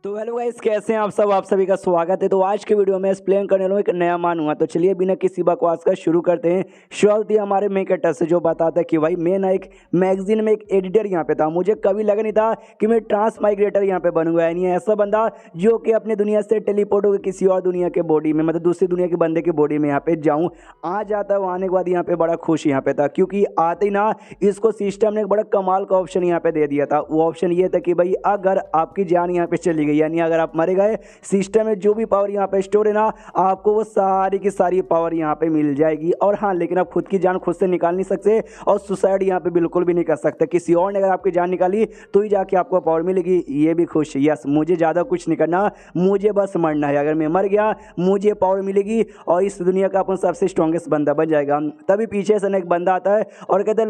तो hello guys, कैसे हैं आप सब। आप सभी का स्वागत है। तो आज के वीडियो में एक्सप्लेन करने वाला हूं एक नया मान हुआ। तो चलिए बिना किसी बकवास का शुरू करते हैं। शुरुआत है हमारे मेकेटर से, जो बताता है कि भाई मैं ना एक मैगजीन में एक एडिटर यहाँ पे था। मुझे कभी लगा नहीं था कि मैं ट्रांस माइग्रेटर यहाँ पे बनूंगा। यानी ऐसा बंदा जो कि अपनी दुनिया से टेलीपोर्ट होकर किसी और दुनिया के बॉडी में, मतलब दूसरी दुनिया के बंदे के बॉडी में यहाँ पे जाऊँ। आ जाता है, आने के बाद यहाँ पे बड़ा खुश यहाँ पे था, क्योंकि आते ही ना इसको सिस्टम ने एक बड़ा कमाल का ऑप्शन यहाँ पे दे दिया था। वो ऑप्शन ये था कि भाई अगर आपकी जान यहाँ पे चली गई, यानी अगर आप मरे गए, सिस्टम में जो भी पावर यहाँ पे स्टोर है ना, आपको वो सारी की सारी पावर यहाँ पे मिल जाएगी। और हाँ, लेकिन आप खुद की जान खुद से निकाल नहीं सकते और सुसाइड यहाँ पे बिल्कुल भी नहीं कर सकते। किसी और ने अगर आपकी जान निकाली तो ही जाके आपको पावर मिलेगी। ये भी खुश, यस, मुझे ज़्यादा कुछ नहीं करना, मुझे बस मरना है। अगर मैं मर गया मुझे पावर मिलेगी और इस दुनिया का अपन सबसे स्ट्रॉन्गेस्ट बंदा बन जाएगा। तभी पीछे से एक बंदा आता है और कहते हैं,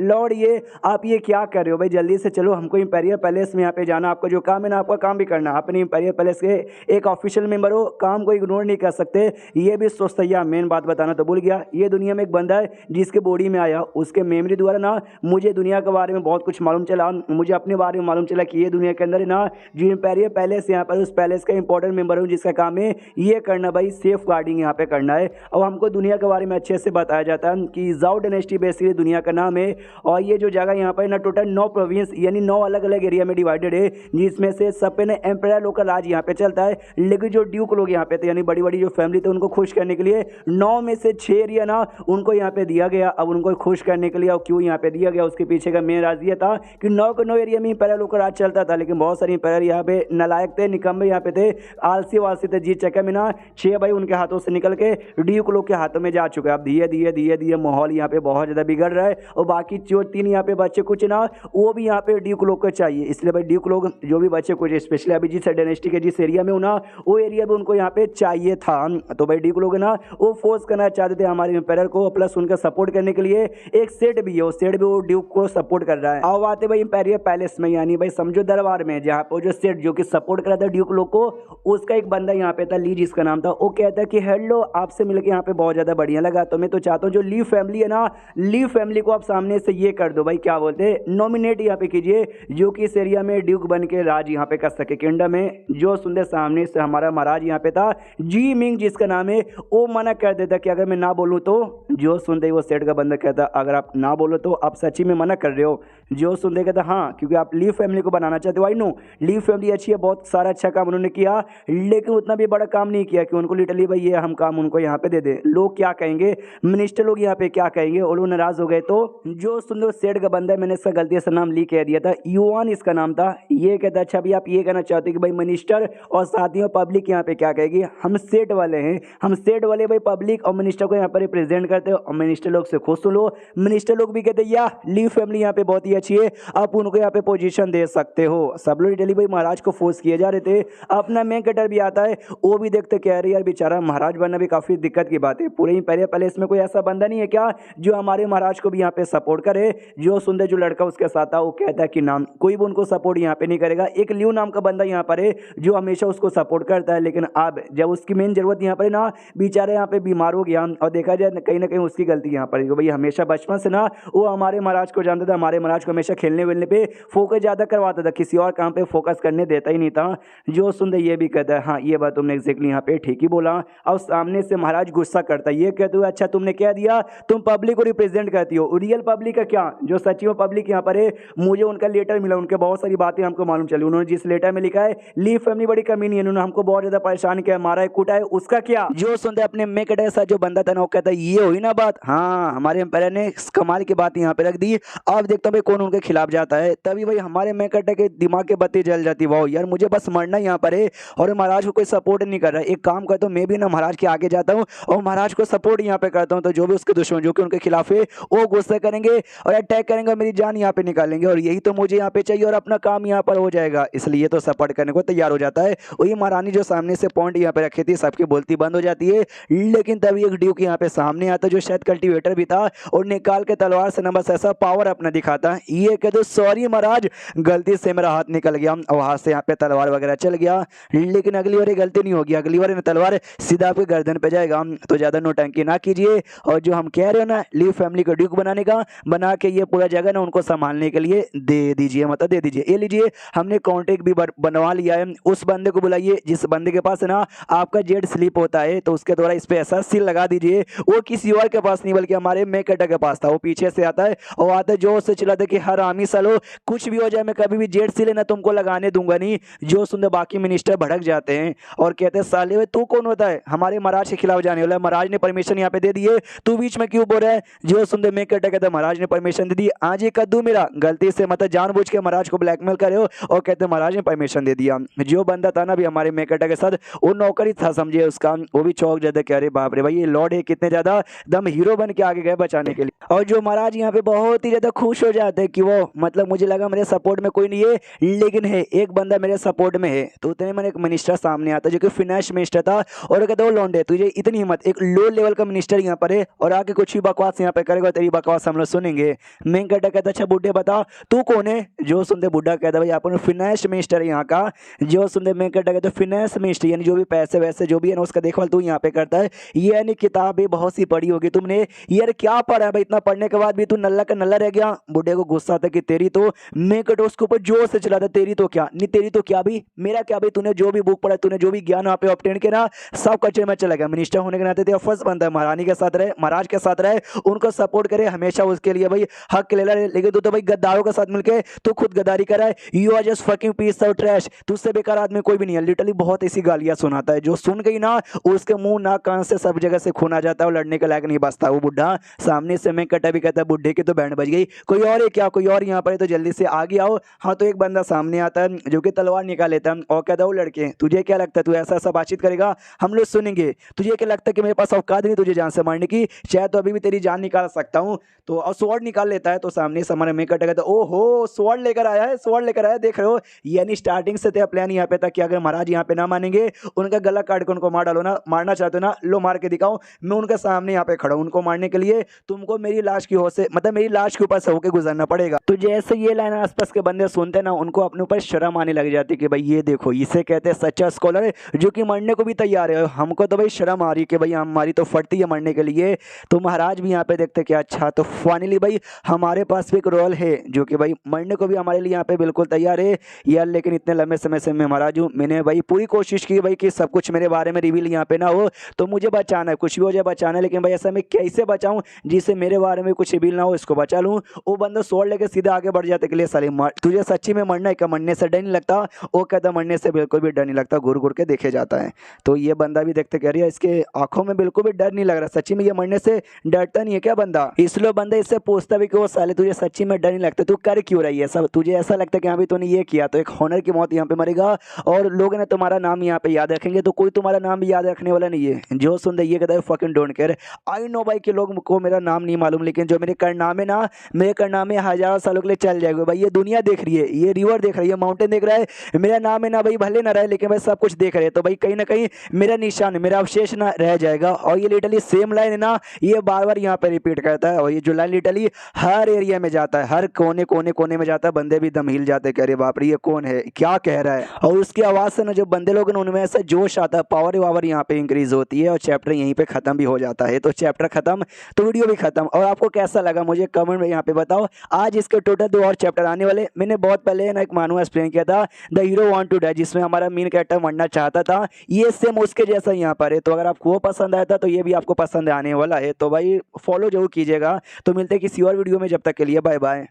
लॉर्ड ये आप ये क्या कर रहे हो भाई, जल्दी से चलो, हमको इंपीरियल पैलेस में यहाँ पे जाना। आपका जो काम है ना, आपका काम भी करना। अपने इंपीरियल पैलेस के एक ऑफिशियल मेंबर हो, काम को इग्नोर नहीं कर सकते। ये भी सोचता है। मेन बात बताना तो भूल गया, ये दुनिया में एक बंदा है जिसके बॉडी में आया, उसके मेमोरी द्वारा ना मुझे दुनिया के बारे में बहुत कुछ मालूम चला। मुझे अपने बारे में मालूम चला कि ये दुनिया के अंदर है ना जो इंपीरियल पैलेस यहाँ पर, उस पैलेस का इंपॉर्टेंट मेंबर हूँ, जिसका काम है ये करना भाई, सेफ गार्डिंग यहाँ पे करना है। और हमको दुनिया के बारे में अच्छे से बताया जाता है कि जाओ डायनेस्टी बेसिकली दुनिया का नाम है। और ये जो जगह यहाँ पर ना टोटल 9 प्रोविंस यानी 9 अलग अलग एरिया में डिवाइडेड है, जिसमें से सब पे ना एम्पायर लोकल राज यहाँ पे चलता है। लेकिन जो ड्यूक लोग यहाँ पे थे, यानी बड़ी बड़ी जो फैमिली थे, उनको खुश करने के लिए 9 में से 6 एरिया ना उनको यहाँ पे दिया गया। अब उनको खुश करने के लिए, और क्यों यहाँ पे दिया गया, उसके पीछे का मेन राज ये था कि 9 के 9 एरिया में एम्पायर लोकल राज चलता था। लेकिन बहुत सारे एम्पायर यहाँ पे नालायक थे, निकम्मे यहाँ पे थे, आलसी वालसी थे। जीत चक्कर में ना 6 भाई उनके हाथों से निकल के ड्यूक लोग के हाथों में जा चुके हैं। अब धीरे धीरे माहौल यहाँ पे बहुत ज़्यादा बिगड़ रहा है। और बाकी जो 3 यहाँ पे बच्चे कुछ ना, वो भी यहाँ पे ड्यूक लोग को चाहिए। इसलिए भाई ड्यूक लोग जो भी बच्चे कुछ, स्पेशली अभी जिस डायनेस्टी के जिस एरिया में हूँ ना, वो एरिया भी उनको यहाँ पे चाहिए था। तो भाई ड्यूक लोग ना वो फोर्स करना चाहते थे हमारे एम्पायर को, प्लस उनका सपोर्ट करने के लिए एक सेट भी है, वो सेट भी वो ड्यूक को सपोर्ट कर रहा है। अब आते भाई इंपीरियल पैलेस में, यानी भाई समझो दरबार में, जहाँ पे जो सेट जो कि सपोर्ट कर रहा था ड्यूक लोग को, उसका एक बंदा यहाँ पे था, ली जिसका नाम था। वो कहता है कि हेलो, आपसे मिलकर यहाँ पे बहुत ज़्यादा बढ़िया लगा। तो मैं तो चाहता हूँ जो ली फैमिली है ना, ली फैमिली को आप सामने से ये कर दो भाई, क्या बोलते हैं, नॉमिनेट यहाँ पे कीजिए, जो कि इस एरिया में ड्यूक बन के राज यहाँ पे कर सके किंगडम में। जो सुंदर सामने से हमारा महाराज यहाँ पे था, जी मिंग जिसका नाम है, वो मना कर देता कि अगर मैं ना बोलूँ तो। जो सुनते ही वो सेठ का बंदा कहता, अगर आप ना बोलो तो आप सच्ची में मना कर रहे हो। जो सुनते कहता, हाँ, क्योंकि आप ली फैमिली को बनाना चाहते हो। आई नो ली फैमिली अच्छी है, बहुत सारा अच्छा काम उन्होंने किया, लेकिन उतना भी बड़ा काम नहीं किया कि उनको लिटरली भाई ये हम काम उनको यहाँ पे दे दे। लोग क्या कहेंगे, मिनिस्टर लोग यहाँ पे क्या कहेंगे, और लोग नाराज हो गए। तो जो सुंदर सेठ का बंदा है, मैंने इसका गलती से नाम ली कह दिया था, युवान इसका नाम था। ये कहता, अच्छा भाई आप ये कहना चाहते हो कि भाई मिनिस्टर और साथियों पब्लिक यहाँ पे क्या कहेगी, हम सेठ वाले हैं, हम सेठ वाले भाई पब्लिक और मिनिस्टर को यहाँ पर रिप्रेजेंट करते हो। और मिनिस्टर लोग से खुश सुन लो, मिनिस्टर लोग भी कहते या ली फैमिली यहाँ पे बहुत ही अच्छी है, आप उनको यहाँ पे पोजीशन दे सकते हो। सब लोग डिटेली भाई महाराज को फोर्स किए जा रहे थे। अपना मेन कटर भी आता है, वो भी देखते कह रहे यार बेचारा महाराज बनना भी काफी दिक्कत की बात है। पूरे इंपीरियल पैलेस में कोई ऐसा बंदा नहीं है क्या जो हमारे महाराज को भी यहाँ पे सपोर्ट करे। जो सुंदर जो लड़का उसके साथ था, वो कहता है कि नाम कोई भी उनको सपोर्ट यहाँ पे नहीं करेगा। एक लियो नाम का बंदा यहाँ पर है जो हमेशा उसको सपोर्ट करता है, लेकिन अब जब उसकी मेन जरूरत यहाँ पर ना, बेचारा यहाँ पे बीमार हो गया। और देखा जाए कहीं ना कहीं उसकी गलती यहाँ पर भाई, हमेशा बचपन से ना वो हमारे महाराज को जानता था, हमारे महाराज को हमेशा खेलने वेलने पे फोकस ज्यादा करवाता था, किसी और काम पे फोकस करने देता ही नहीं था। जो सुंदर ये भी कहता है, हाँ ये बात तुमने एग्जैक्टली यहाँ पे ठीक ही बोला। और सामने से महाराज गुस्सा करता है, ये कहते हुए, अच्छा तुमने क्या दिया, तुम पब्लिक को रिप्रेजेंट करती हो, रियल पब्लिक का क्या, जो सच्ची में पब्लिक यहाँ पर है। मुझे उनका लेटर मिला, उनके बहुत सारी बातें हमको मालूम चली। उन्होंने जिस लेटर में लिखा है ली फैमिली बड़ी कमी नहीं है, उन्होंने हमको बहुत ज्यादा परेशान किया, मारा है, कूटा है, उसका क्या। जो सुनते अपने में कटे साथ जो बंदा था ना, वो कहता है ये हुई ना बात, हाँ हमारे एम्पायर ने कमाल की बात यहाँ पे रख दी। अब देखता हूँ भाई कौन उनके खिलाफ जाता है। तभी भाई हमारे में कटे के दिमाग के बत्ती जल जाती, वाह यार मुझे बस मरना यहाँ पर है और महाराज को कोई सपोर्ट नहीं कर रहा है। एक काम करता हूँ, मैं भी ना महाराज के आगे जाता हूँ और महाराज को सपोर्ट यहाँ पे करता हूँ। तो जो भी उसके दुश्मन जो कि उनके खिलाफ है, वो गुस्सा करेंगे और अटैक करेंगे और मेरी जान यहाँ पे निकालेंगे, और यही तो मुझे यहाँ पे चाहिए और अपना काम यहाँ पर हो जाएगा। इसलिए तो सपोर्ट करने को तैयार हो जाता है। वही महारानी जो सामने से पॉइंट यहाँ पे रखी थी, सबकी बोलती बंद हो जाती है। लेकिन तभी एक ड्यूक यहाँ पे सामने आता जो शायद कल्टीवेटर भी था, और निकाल के तलवार से ना बस ऐसा पावर अपना दिखाता, ये कह दो सॉरी महाराज, गलती से मेरा हाथ निकल गया और हाथ से यहाँ पे तलवार वगैरह चल गया, लेकिन अगली बार ये गलती नहीं होगी, अगली बार तलवार सीधा आपके गर्दन पे जाएगा। तो ज़्यादा नोटंकी ना कीजिए, और जो हम कह रहे हो ना लीव फैमिली को ड्यूक बनाने का, बना के ये पूरा जगह ना उनको संभालने के लिए दे दीजिए, मतलब दे दीजिए। ये लीजिए हमने कॉन्टेक्ट भी बनवा लिया है, उस बंदे को बुलाइए जिस बंदे के पास ना आपका जेड स्लिप होता है, तो उसके द्वारा इस पे ऐसा सील लगा दीजिए। वो किसी और के पास नहीं बल्कि हमारे मेकटर के पास था, वो पीछे से आता है और आता है जोर से चिल्लाता है कि हर आमी सालो कुछ भी हो जाए मैं कभी भी जेड सील ना तुमको लगाने दूंगा नहीं। जो सुनते बाकी मिनिस्टर भड़क जाते हैं और कहते हैं साले वे तू कौन होता है हमारे महाराज के खिलाफ जाने वाला है, महाराज ने परमिशन यहाँ पे दे दी है, तू बीच में क्यों बोल रहा है। जो सुनते मेकटर कहता है महाराज ने परमिशन दे दी, आज ये कद्दू मेरा गलती से मतलब जानबूझ के महाराज को ब्लैकमेल करे हो और कहते हैं महाराज ने परमिशन दे दिया। जो बंदा था ना भी हमारे मेकटर के साथ, वो नौकरी था समझिए उसका, वो भी चौक जाते कह रहे बाप रे भाई ये लॉर्ड है कितने ज्यादा दम हीरो बन के आगे गए बचाने के लिए। और जो महाराज यहाँ पे बहुत ही ज्यादा खुश हो जाते हैं कि वो मतलब मुझे लगा मेरे सपोर्ट में कोई नहीं है लेकिन है एक बंदा मेरे सपोर्ट में है। तो उतने में एक मिनिस्टर सामने आता जो कि फाइनेंस मिनिस्टर था और कहता वो लौंडे तुझे इतनी हिम्मत, एक लो लेवल का मिनिस्टर यहाँ पर है और आके कुछ भी बकवास यहाँ पे करेगा, तेरी बकवास हम लोग सुनेंगे। मैं कहता अच्छा बुड्ढे बता तू कौन है। जो सुनते बुड्ढा कहता भाई आप फाइनेंस मिनिस्टर यहाँ का। जो सुनते मैं कहता फाइनेंस मिनिस्टर यानी जो भी पैसे वैसे जो भी है ना उसका देखभाल तू यहाँ पे करता है। ये यानी किताबें बहुत सी पढ़ी होगी तुमने, यार क्या पढ़ा है भाई, इतना पढ़ने के बाद भी तू नल्ला का नल्ला रह गया। बुढ़े को गुस्सा आता कि तेरी तो, मैं कटो उसके ऊपर जोर से चलाता तेरी तो क्या नहीं, तेरी तो क्या भी मेरा क्या भी, तूने जो भी बुक पढ़ा तूने जो भी ज्ञान वहाँ पे ऑब्टेन किया ना सब कचरे में चला गया। मिनिस्टर होने के नाते फर्स्ट बनता है महारानी के साथ रहे, महाराज के साथ रहे, उनको सपोर्ट करे हमेशा, उसके लिए भाई हक ले ले। लेकिन तू तो भाई गद्दारों के साथ मिलके तू खुद गद्दारी करा है। You are just fucking piece of trash, तुझसे बेकार आदमी कोई भी नहीं है। लिटरली बहुत ऐसी गालियां सुनाता है जो सुन गई ना उसके मुंह नाक कान से सब जगह से खून आ जाता है और लड़ने के लायक नहीं बचता वो बुढ़ा। सामने से मैं कटा भी कहता है बुढ़े की तो बैंड बज गई, कोई और है क्या, कोई और यहाँ पर है तो जल्दी से आगे आओ। हाँ तो एक बंदा सामने आता है जो कि तलवार निकाल लेता है और कहता है वो लड़के तुझे क्या लगता है तू ऐसा ऐसा बातचीत करेगा हम लोग सुनेंगे, तुझे क्या लगता है कि मेरे पास औकात नहीं तुझे जान से मारने की, शायद तो अभी भी तेरी जान निकाल सकता हूँ। तो और स्वॉर्ड निकाल लेता है। तो सामने से हमारे मेकट कहता है ओहो स्वॉर्ड लेकर आया है, स्वॉर्ड लेकर आया देख रहे हो। यानी स्टार्टिंग से तेरा प्लान यहाँ पे था कि अगर महाराज यहाँ पे ना मानेंगे उनका गला काट के उनको मार डालो ना, मारना चाहते हो ना लो मार के दिखाओ, मैं उनके सामने यहाँ पे खड़ा हूँ, उनको मारने के लिए तुमको मेरी लाश की हो से मतलब मेरी लाश के ऊपर से होकर गुजरना पड़ेगा। तो जैसे ये लाइन आसपास के बंदे सुनते ना उनको अपने ऊपर शर्म आने लग जाती कि भाई ये देखो इसे कहते हैं सच्चा स्कॉलर जो कि मरने को भी तैयार है। हमको तो भाई शर्म आ रही कि भाई हमारी तो फटती है मरने के लिए। तो महाराज भी यहाँ पे देखते कि अच्छा तो फाइनली भाई हमारे पास भी एक रोल है जो कि भाई मरने को भी हमारे लिए यहाँ पे बिल्कुल तैयार है यार। लेकिन इतने लंबे समय से मैं महाराज हूँ, मैंने भाई पूरी कोशिश की भाई कि सब कुछ मेरे बारे में रिवील यहाँ पे ना हो, तो मुझे बचाना है कुछ भी हो जाए बचाना है। लेकिन भाई ऐसा मैं कैसे बचाऊँ जिससे मेरे बारे में कुछ रिवील ना हो, इसको बचा लूँ। वो बंदा सोड़ लेके सीधे आगे बढ़ जाते के लिए साले तुझे सच्ची में मरना है क्या, मरने से डर नहीं लगता। वो कहता मरने से बिल्कुल भी डर नहीं लगता, घूर घूर के देखे जाता है। तो ये बंदा भी देखते कह रही है इसके आंखों में बिल्कुल भी डर नहीं लग रहा, सच्ची में ये मरने से डरता नहीं है क्या बंदा। इसलिए बंदा इससे पूछता भी कि वो साले तुझे सच्ची में डर नहीं लगता, तू कर क्यों रही है सब, तुझे ऐसा लगता है कि हाँ भी तूने ये किया तो एक हॉनर की मौत यहाँ पे मरेगा और लोग ने तुम्हारा नाम यहाँ पे याद रखेंगे। तो कोई तुम्हारा नाम भी याद रखने वाला नहीं है। जो सुन दे ये कहता है fucking don't care, I know भाई कि लोग को मेरा नाम नहीं मालूम, लेकिन जो मेरे करनामे ना मेरे करनामे हजारों सालों के लिए चल जाएगा। भाई ये दुनिया देख रही है, ये रिवर देख रही है, माउंटेन देख रहा है, मेरा नाम है ना भाई भले ना रहे लेकिन भाई सब कुछ देख रहे हैं। तो भाई कहीं ना कहीं मेरा निशान मेरा अवशेष ना रह जाएगा। और ये लिटरली सेम लाइन है ना ये बार बार यहाँ पे रिपीट करता है और ये जो लाइन लिटरली हर एरिया में जाता है, हर कोने कोने कोने में जाता है। बंदे भी दम हिल जाते कह रहे बाप रे ये कौन है क्या कह रहा है। और उसकी आवाज़ से ना जो बंदे लोग उनमें ऐसा जोश आता है, पावर वावर यहाँ पे इंक्रीज होती है और चैप्टर यहीं पे खत्म भी हो जाता है। तो चैप्टर खत्म तो वीडियो भी खत्म। और आपको कैसा लगा मुझे कमेंट में यहाँ पे बताओ। आज इसके टोटल 2 और चैप्टर आने वाले। मैंने बहुत पहले ना एक मानुआ एक्सप्लेन किया था the hero want to die, जिसमें हमारा मेन कैरेक्टर मरना चाहता था, ये सेम उसके जैसा यहाँ पर है। तो अगर आपको वो पसंद आया था तो ये भी आपको पसंद आने वाला है। तो भाई फॉलो जरूर कीजिएगा। तो मिलते हैं किसी और वीडियो में, जब तक के लिए बाय बाय।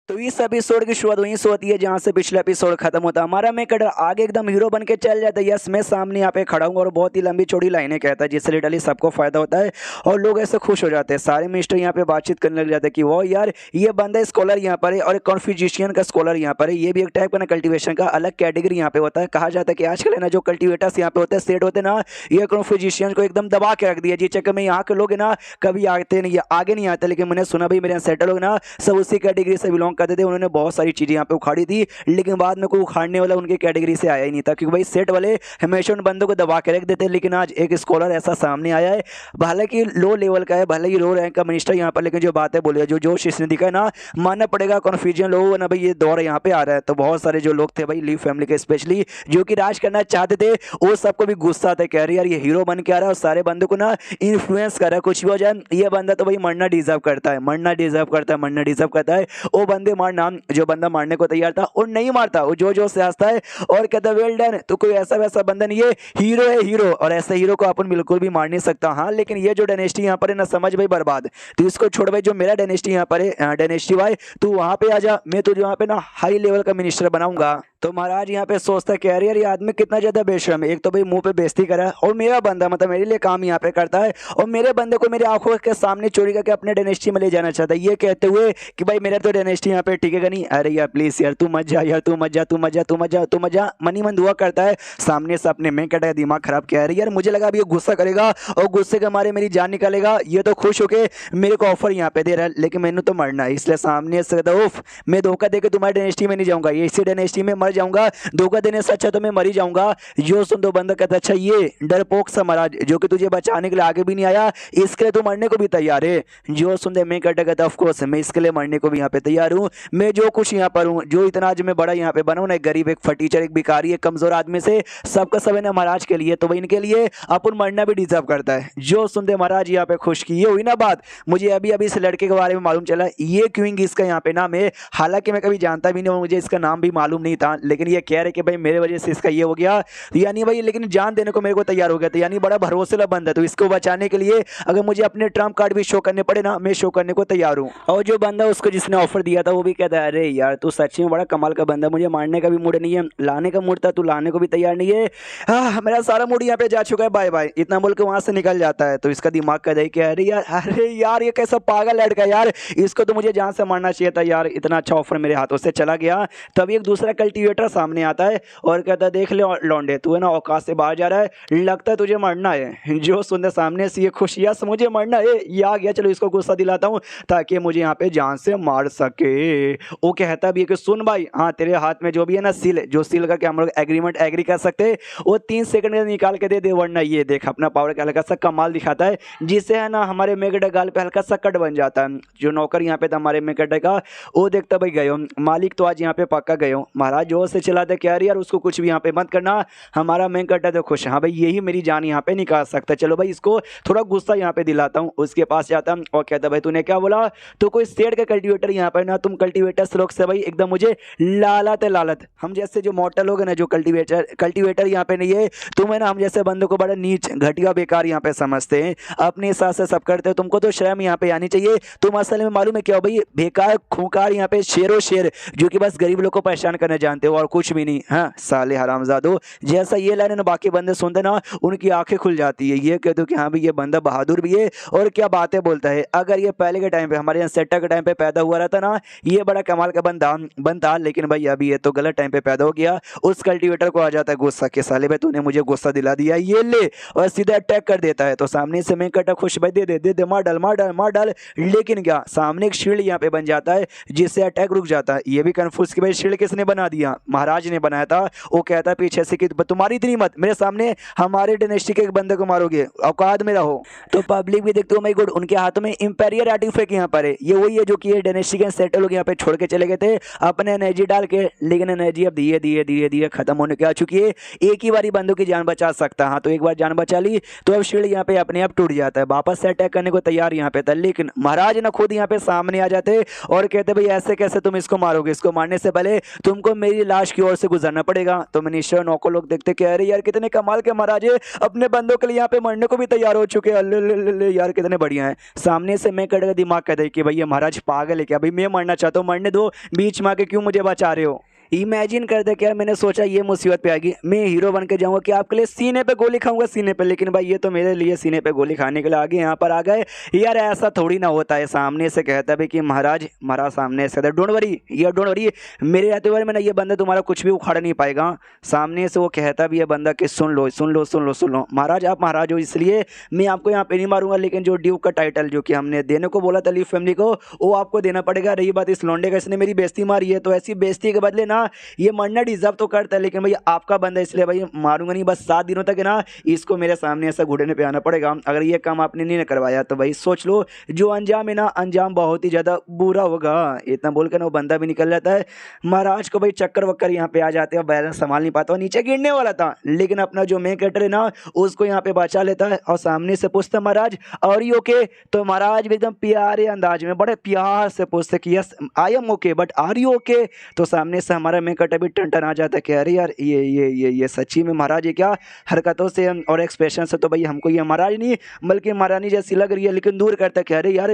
तो इस एपिसोड की शुरुआत वहीं से होती है जहां से पिछला एपिसोड खत्म होता है। हमारा मेकटर आगे एकदम हीरो बन के चल जाता है, यस मैं सामने यहाँ पे खड़ा हूँ और बहुत ही लंबी चौड़ी लाइनें कहता है जिससे लिटरली सबको फायदा होता है और लोग ऐसे खुश हो जाते हैं। सारे मिनिस्टर यहाँ पे बातचीत करने लग जाते हैं कि वो यार ये बंदा स्कॉलर यहाँ पर है और एक कॉन्फ्यूजिशियन का स्कॉलर यहाँ पर है। ये भी एक टाइप का ना कल्टिवेशन का अलग कैटेगरी यहाँ पे होता है। कहा जाता है कि आजकल है ना जो कल्टिवेटर्स यहाँ पे होते हैं सेट होते हैं ना, ये कॉन्फ्यूजिशियन को एकदम दबा के रख दिया जिस चक्कर में यहाँ के लोग है ना कभी आते नहीं आगे नहीं आते। लेकिन मैंने सुना भाई मेरे यहाँ सेटल लोग ना सब उसी कैटेगरी से बिलोंग करते थे उन्होंने बहुत सारी चीज़ें यहाँ पे उखाड़ी थी, लेकिन बाद में कोई उखाड़ने वाला उनकी कैटेगरी से आया ही नहीं था, क्योंकि भाई सेट वाले हमेशा उन बंदों को दबा के रख देते। लेकिन आज एक स्कॉलर ऐसा सामने आया है, भले कि लो लेवल का है, भले ही लो रैंक का मिनिस्टर यहाँ पर, लेकिन जो बातें बोले, जो जोश इसने दिखा है ना, मानना पड़ेगा कन्फ्यूजन लोगों ना भाई, ये दौर यहाँ पे आ रहा है। तो बहुत सारे जो लोग थे भाई ली फैमिली के स्पेशली, जो कि राज करना चाहते थे, वो सबको भी गुस्सा था, कह रहे यार ये हीरो बन के आ रहा है और सारे बंदों को ना इन्फ्लुएंस कर रहा है, कुछ भी हो जाए ये बंदा तो भाई मरना डिजर्व करता है, मरना डिजर्व करता है, मरना डिजर्व करता है। वो बंदे मारना, जो बंदा मारने को तैयार था वो नहीं मारता, वो जो से हंसता है और कहता है वेल डन, तो कोई ऐसा वैसा बंदा नहीं है, हीरो है हीरो, और ऐसे हीरो को अपन बिल्कुल भी मार नहीं सकता। हाँ, लेकिन ये जो डायनेस्टी यहाँ पर है ना, समझ भाई बर्बाद, तो इसको छोड़ भाई, जो मेरा डायनेस्टी यहाँ पर है, डायनेस्टी भाई तू वहाँ पे आ जा, मैं तुझे वहाँ पे ना हाई लेवल का मिनिस्टर बनाऊंगा। तो महाराज यहाँ पे सोचता कह रही है ये आदमी कितना ज्यादा बेशरम है, एक तो भाई मुंह पे बेइज्जती करा है, और मेरा बंदा मतलब मेरे लिए काम यहाँ पे करता है, और मेरे बंदे को मेरे आंखों के सामने चोरी करके अपने डायनेस्टी में ले जाना चाहता है, ये कहते हुए कि भाई मेरा तो डायनेस्टी यहाँ पे टिकेगा नहीं। अरे यार प्लीज यार तू मत जा यार, तू मत जा, तू मत जा, तू मत जा, तू मत जा, मनी मन दुआ करता है सामने से अपने में कटा दिमाग खराब। कह रही यार मुझे लगा अब ये गुस्सा करेगा और गुस्से के मारे मेरी जान निकालेगा, ये तो खुश होके मेरे को ऑफर यहाँ पे दे रहा है, लेकिन मैंने तो मरना है, इसलिए सामने से कहता उफ मैं धोखा देकर तुम्हारी डायनेस्टी में नहीं जाऊंगा, ये इसी डायनेस्टी में मर जाऊंगा, धोखा देने से अच्छा तो मैं मर ही जाऊंगा। जो सुन दो बंदा कहता अच्छा ये डरपोक सा महाराज जो कि तुझे बचाने के लिए आगे भी नहीं आया, इसके लिए तू मरने को भी तैयार है। जो सुन दे मैं कहता ऑफ कोर्स मैं इसके लिए मरने को भी यहाँ पे तैयार हूँ, मैं जो कुछ यहाँ पर हूँ, जो इतना आज मैं बड़ा यहाँ पे बना हूँ ना, एक गरीब, एक फटीचर, एक भिखारी, एक कमजोर आदमी से सबका सब है ना महाराज के लिए, तो भाई इनके लिए अपन मरना भी डिजर्व करता है। जो सुन दे महाराज यहाँ पे खुश की, ये हुई ना बात, मुझे अभी अभी इस लड़के के बारे में मालूम चला, ये क्विंग इसका यहाँ पे नाम है, हालांकि मैं कभी जानता भी नहीं हूँ, मुझे इसका नाम भी मालूम नहीं था, लेकिन ये कह रहे कि भाई मेरे वजह से इसका ये हो गया, यानी भाई लेकिन जान देने को मेरे को तैयार हो गया था, यानी बड़ा भरोसेला बंदा है, तो इसको बचाने के लिए अगर मुझे अपने ट्रम्प कार्ड भी शो करने पड़े ना, मैं शो करने को तैयार हूँ। और जो बंदा उसको जिसने ऑफर दिया था वो भी कहता है अरे यार तू सच में बड़ा कमाल का बंदा, मुझे मारने का भी मूड नहीं है, लाने का मूड था, तू लाने को भी तैयार नहीं है, मेरा सारा मूड यहाँ पे जा चुका है, बाय बाय, इतना बोल के वहां से निकल जाता है। तो इसका दिमाग का दही क्या, अरे यार ये कैसा पागल लड़का यार, इसको तो मुझे जान से मारना चाहिए था यार, इतना अच्छा ऑफर मेरे हाथों से चला गया। तभी एक दूसरा कल्टीवेटर सामने आता है और कहता देख ले लौंडे तू है ना औकात से बाहर जा रहा है, लगता है तुझे मरना है। जो सुनते सामने से ये खुश, यस मुझे मरना है, ये आ गया, चलो इसको गुस्सा दिलाता हूँ ताकि मुझे यहाँ पे जान से मार सके। वो कहता भी है कि सुन भाई, हाँ तेरे हाथ में जो भी है ना सील, जो सील करके हम लोग एग्रीमेंट एग्री कर सकते, वो 3 सेकंड में निकाल के दे दे, वरना ये देख अपना पावर का हल्का सा कमाल दिखाता है, जिससे है ना हमारे मेगडा गाल पे हल्का सा कट बन जाता है। जो नौकर यहाँ पे था हमारे मेगडा का, वो देखता भाई गयो मालिक तो आज यहाँ पे पक्का गयो, महाराज जोर से चलाते कह रही यार उसको कुछ भी यहाँ पे मत करना, हमारा मेगडा तो खुश, हाँ भाई यही मेरी जान यहाँ पे निकाल सकता है, चलो भाई इसको थोड़ा गुस्सा यहाँ पे दिलाता हूँ। उसके पास जाता हूँ और कहता भाई तूने क्या बोला, तो कोई शेर का कल्टीवेटर यहाँ पर ना, तुम कल्टीवेटर लोग से भाई एकदम मुझे लालत है लालत, हम जैसे जो मॉडल लोग हैं ना, जो कल्टीवेटर यहाँ पे नहीं है, तुम है ना हम जैसे बंदों को बड़ा नीच घटिया बेकार यहाँ पे समझते हैं, अपने हिसाब से सब करते हो, तुमको तो शर्म यहाँ पे आनी चाहिए। तुम असल में मालूम है क्या हो भाई, बेकार खूंखार यहाँ पे शेरो शेर, जो कि बस गरीब लोग को परेशान करने जानते हो और कुछ भी नहीं। हाँ साले हरामजादो, जैसा ये लाइन ना बाकी बंदे सुनते ना उनकी आंखें खुल जाती है, ये कहते हो कि हाँ भाई ये बंदा बहादुर भी है और क्या बातें बोलता है। अगर ये पहले के टाइम पे हमारे यहाँ सेटा के टाइम पे पैदा हुआ रहता ना, ये बड़ा कमाल का बनता, लेकिन भाई अभी ये तो गलत टाइम पे पैदा हो गया। उस कल्टीवेटर को आ जाता है गुस्सा के साले भाई तूने मुझे गुस्सा दिला दिया, ये ले, और सीधा अटैक कर देता है। तो सामने से मैं कटा खुश भाई दे मार डाल, लेकिन क्या सामने एक शील्ड यहाँ पे बन जाता है जिससे अटैक रुक जाता है। ये भी कंफ्यूज कि भाई शील्ड किसने बना दिया, महाराज ने बनाया था। वो कहता है पीछे से कि तुम्हारी इतनी मत, मेरे सामने हमारे डायनेस्टी के एक बंदे को मारोगे, औकात में रहो। तो पब्लिक भी देखते हो माय गॉड, उनके हाथों में इंपीरियल आर्टिफैक्ट यहाँ पर है, ये वही है जो कि डायनेस्टी के सेटल लोग यहाँ पे छोड़ के चले गए थे अपने एनर्जी डाल के, लेकिन एनर्जी अब धीरे खत्म होने के आ चुकी है। एक ही बारी बंदों की जान बचा सकता, हाँ तो एक बार जान बचा ली तो अब शील्ड यहाँ पे अपने आप टूट जाता है। वापस से अटैक करने को तैयार यहाँ पे था, लेकिन महाराज ना खुद यहाँ पे सामने आ जाते और कहते भाई ऐसे कैसे तुम इसको मारोगे, इसको मारने से पहले तुमको मेरी लाश की ओर से गुजरना पड़ेगा। तो मिनिस्टर नौकर लोग देखते कह रहे यार कितने कमाल के महाराज है, अपने बंदों के लिए यहाँ पे मरने को भी तैयार हो चुके हैं, यार कितने बढ़िया है। सामने से मैं कट का दिमाग कहता है कि भाई ये महाराज पागल है क्या, भाई मैं मरना चाहता हूँ, मरने दो, बीच में आके क्यों मुझे बचा रहे हो। इमेजिन करते कि यार मैंने सोचा ये मुसीबत पे आएगी, मैं हीरो बन के जाऊंगा कि आपके लिए सीने पे गोली खाऊंगा सीने पे, लेकिन भाई ये तो मेरे लिए सीने पे गोली खाने के लिए आगे यहाँ पर आ गए। यार ऐसा थोड़ी ना होता है, सामने से कहता है कि महाराज महाराज सामने से कहता डोंट वरी यार डोंट वरी, मेरे रहते हुए मैंने ये बंदा तुम्हारा कुछ भी उखाड़ नहीं पाएगा। सामने से वो कहता भी है बंदा कि सुन लो सुन लो सुन लो सुन लो महाराज, आप महाराज हो इसलिए मैं आपको यहाँ पे नहीं मारूंगा, लेकिन जो ड्यूक का टाइटल जो कि हमने देने को बोला था लीफ फैमिली को वो आपको देना पड़ेगा। रही बात इस लौंडे का, इसने मेरी बेइज्जती मारी है तो ऐसी बेइज्जती के बदले ना ये मरना डिजर्व तो करता है, लेकिन भाई आपका बंदा इसलिए भाई मारूंगा नहीं, बस 7 दिनों तक है ना इसको मेरे सामने ऐसा घुटने पे आना पड़ेगा। अगर ये काम आपने नहीं करवाया तो भाई सोच लो जो अंजाम है ना, अंजाम बहुत ही ज़्यादा बुरा होगा। इतना बोल कर ना वो बंदा भी निकल जाता है। महाराज को भाई चक्कर वक्कर यहाँ पे आ जाते हैं, बैलेंस संभाल नहीं पाता, नीचे गिरने वाला था, लेकिन अपना जो मेन कैरेक्टर है ना उसको यहाँ पे बचा लेता है और सामने से पूछता महाराज और यू ओके, तो महाराज भी एकदम प्यारे अंदाज में बड़े प्यार से पूछते कि yes I am okay but are you okay. तो सामने से हमारा मेन कैरेक्टर भी टन आ जाता है कि अरे यार ये सच्ची में महाराज ये क्या हरकतों से और एक्सप्रेशन से तो भाई हमको ये महाराज नहीं बल्कि महारानी जैसी लग रही है, लेकिन दूर करता है कि अरे यार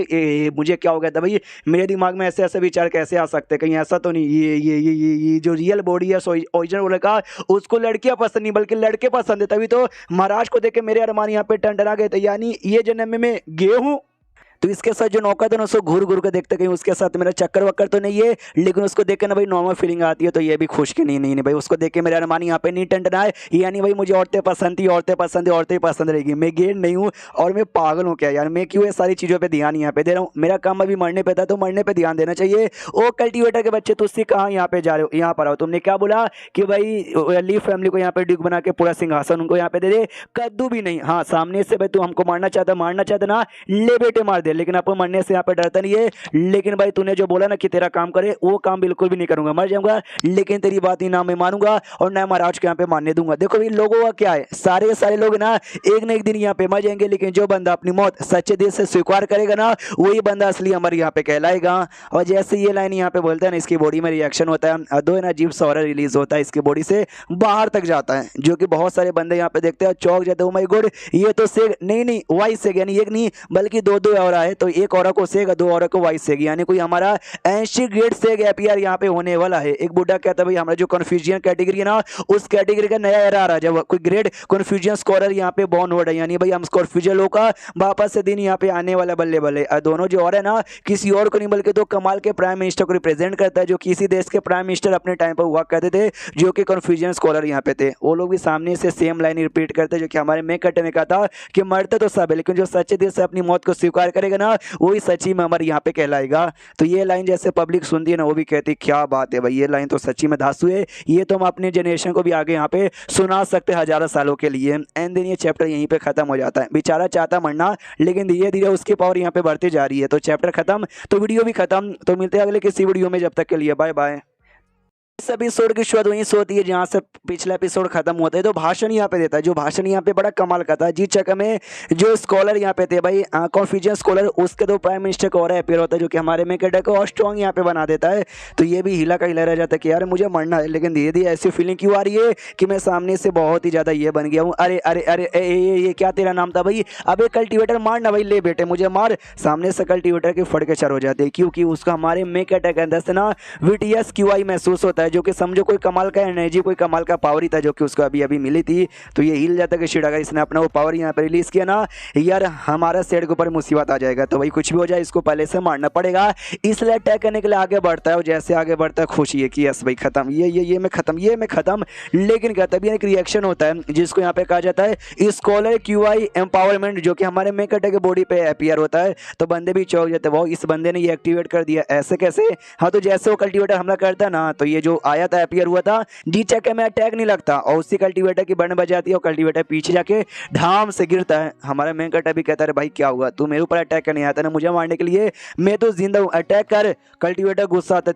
मुझे क्या हो गया था भाई, मेरे दिमाग में ऐसे ऐसे विचार कैसे आ सकते, कहीं ऐसा तो नहीं ये जो रियल बॉडी है ओरिजिनल वाले का उसको लड़कियां पसंद नहीं बल्कि लड़के पसंद है, तभी तो महाराज को देख के मेरे अरमान यहाँ पे टंडरा गए थे, यानी ये जन्म में गे हूँ। तो इसके साथ जो नौका था ना उसको घूर घूर के देखते कहीं उसके साथ मेरा चक्कर वक्कर तो नहीं है, लेकिन उसको देख के ना भाई नॉर्मल फीलिंग आती है, तो ये भी खुश के नहीं भाई उसको देख के मेरा अरमान यहाँ पे नहीं टंटना है, यानी भाई मुझे औरतें पसंद थी, औरतें पसंद है, औरतें पसंद रहेगी, मैं गेंद नहीं हूँ और मैं पागल हूँ क्या यार, मैं क्यों ये सारी चीज़ों पर ध्यान यहाँ पे दे रहा हूँ, मेरा काम अभी मरने पे था तो मरने पर ध्यान देना चाहिए। ओ कल्टिवेटर के बच्चे तुझसे कहाँ यहाँ पे जा रहे हो, यहाँ पर आओ, तुमने क्या बोला कि भाई लीफ फैमिली को यहाँ पे ड्यूक बना के पूरा सिंहासन उनको यहाँ पे दे दे, कद्दू भी नहीं। हाँ सामने से भाई तू हमको मारना चाहता ना, ले बेटे मार दे, लेकिन आपको मरने से यहाँ पे डरता नहीं है, लेकिन भाई तूने जो बोला ना कि तेरा काम करे वो काम बिल्कुल भी नहीं करूंगा, मर जाऊंगा, लेकिन तेरी बात ही ना मैं मानूंगा और ना महाराज के यहाँ पे मानने दूंगा। देखो भाई लोगों का क्या है, सारे लोग ना एक ना एक दिन यहाँ पे मर जाएंगे, लेकिन जो बंदा अपनी मौत सच्चे दिल से स्वीकार करेगा ना वही बंदा असली अमर यहाँ पे कहलाएगा। और जैसे ये लाइन यहाँ पे बोलता है ना इसकी बॉडी में रिएक्शन होता है, दो ना अजीब सा ऑरा रिलीज होता है इसकी बॉडी से बाहर तक जाता है, जो कि बहुत सारे बंदे यहाँ पे देखते हैं चौक जाते हैं, ओ माय गॉड ये तो सेग नहीं वाइस सेग, यानी एक नहीं बल्कि दो और है, तो एक और को सेग दो और को वाइस सेग, यानी कोई हमारा 80 ग्रेड सेग एपीआर यहाँ पे होने वाला है। एक बुढ़ा कहता है भाई हमारा जो कन्फ्यूजन कैटेगरी है ना उस कैटेगरी का नया एरा आ रहा है, जब कोई ग्रेड कन्फ्यूजन स्कोरर यहाँ पे बॉर्न हो रहा है, यानी भाई हम कन्फ्यूजन लोग का वापस से दिन यहाँ पे आने वाला बल्ले बल्ले। दोनों जो और है ना किसी और को नहीं बल्कि दो कमाल के प्राइम मिनिस्टर को रिप्रेजेंट करता है, जो किसी देश के प्राइम मिनिस्टर अपने टाइम पर हुआ करते थे, जो कि कन्फ्यूजन स्कॉलर यहाँ पे थे, वो लोग भी सामने से सेम लाइन रिपीट करते, जो कि हमारे में कटे में कहा था कि मरते तो सब है, लेकिन जो सच्चे दिल से अपनी मौत को स्वीकार करेगा ना वही सच्ची में अमर यहाँ पे कहलाएगा। तो ये लाइन जैसे पब्लिक सुनती है ना वो भी कहती क्या बात है भाई, ये लाइन तो सच्ची में धांसू है, ये तो हम अपने जनरेशन को भी आगे यहाँ पे सुना सकते हैं हजारों सालों के लिए। एंड देन ये चैप्टर यहीं पे खत्म हो जाता है। बेचारा चाहता मरना, लेकिन धीरे धीरे उसकी पावर यहाँ पे बढ़ती जा रही है। तो चैप्टर खत्म तो वीडियो भी खत्म। तो मिलते हैं अगले किसी वीडियो में, जब तक के लिए बाय बाय। इस एपिसोड की शुरुआत वहीं से होती है जहाँ से पिछला एपिसोड खत्म होता है। तो भाषण यहाँ पे देता है, जो भाषण यहाँ पे बड़ा कमाल का था। जी चक्कर में जो स्कॉलर यहाँ पे थे भाई कॉन्फ्यूजन स्कॉलर, उसके तो प्राइम मिनिस्टर का और अपेयर होता है, जो कि हमारे में कैरेक्टर को और स्ट्रॉन्ग यहाँ पे बना देता है। तो ये भी हिला का हिला रह जाता है कि यार मुझे मरना है, लेकिन धीरे धीरे ऐसी फीलिंग क्यों आ रही है कि मैं सामने से बहुत ही ज़्यादा ये बन गया हूँ। अरे अरे अरे ये क्या तेरा नाम था भाई, अबे कल्टिवेटर मार ना भाई, ले बेटे मुझे मार। सामने से कल्टिवेटर की फट के चर हो जाते हैं, क्योंकि उसका हमारे में कैरेक्टर के अंदर से ना VTS QI महसूस होता है, जो कि समझो कोई कमाल का एनर्जी, कोई कमाल का पावर ही था जो कि उसको अभी अभी मिली थी। तो ये हिल जाता कि शिट अगर इसने अपना वो पावर यहाँ पर रिलीज किया ना यार हमारा सेट के ऊपर मुसीबत आ जाएगा। तो भाई कुछ भी हो जाए इसको पहले से मारना पड़ेगा, इसलिए अटैक करने के लिए आगे बढ़ता है। और जैसे आगे बढ़ता है खुशी है कि यस भाई खत्म, ये मैं खत्म। लेकिन क्या तभी एक रिएक्शन होता है जिसको यहाँ पे कहा जाता है स्कॉलर QI एम्पावरमेंट, जो कि हमारे में कटे के बॉडी पे अपीयर होता है। तो बंदे भी चौंक जाते हैं, वो इस बंदे ने ये एक्टिवेट कर दिया, ऐसे कैसे। हाँ तो जैसे वो कल्टिवेटर हमला करता ना तो ये जो आया था अपीयर हुआ था डी चक्के में अटैक नहीं लगता, और उसी कल्टिवेटर की बंड बजाती है और कल्टिवेटर पीछे जाके ढाम से गिरता है। हमारा मेन कटा भी कहता है भाई क्या हुआ, तू मेरे ऊपर अटैक करने आता ना मुझे मारने के लिए, मैं तो जिंदा हूँ, अटैक कर। कल्टिवेटर गुस्सा आता है,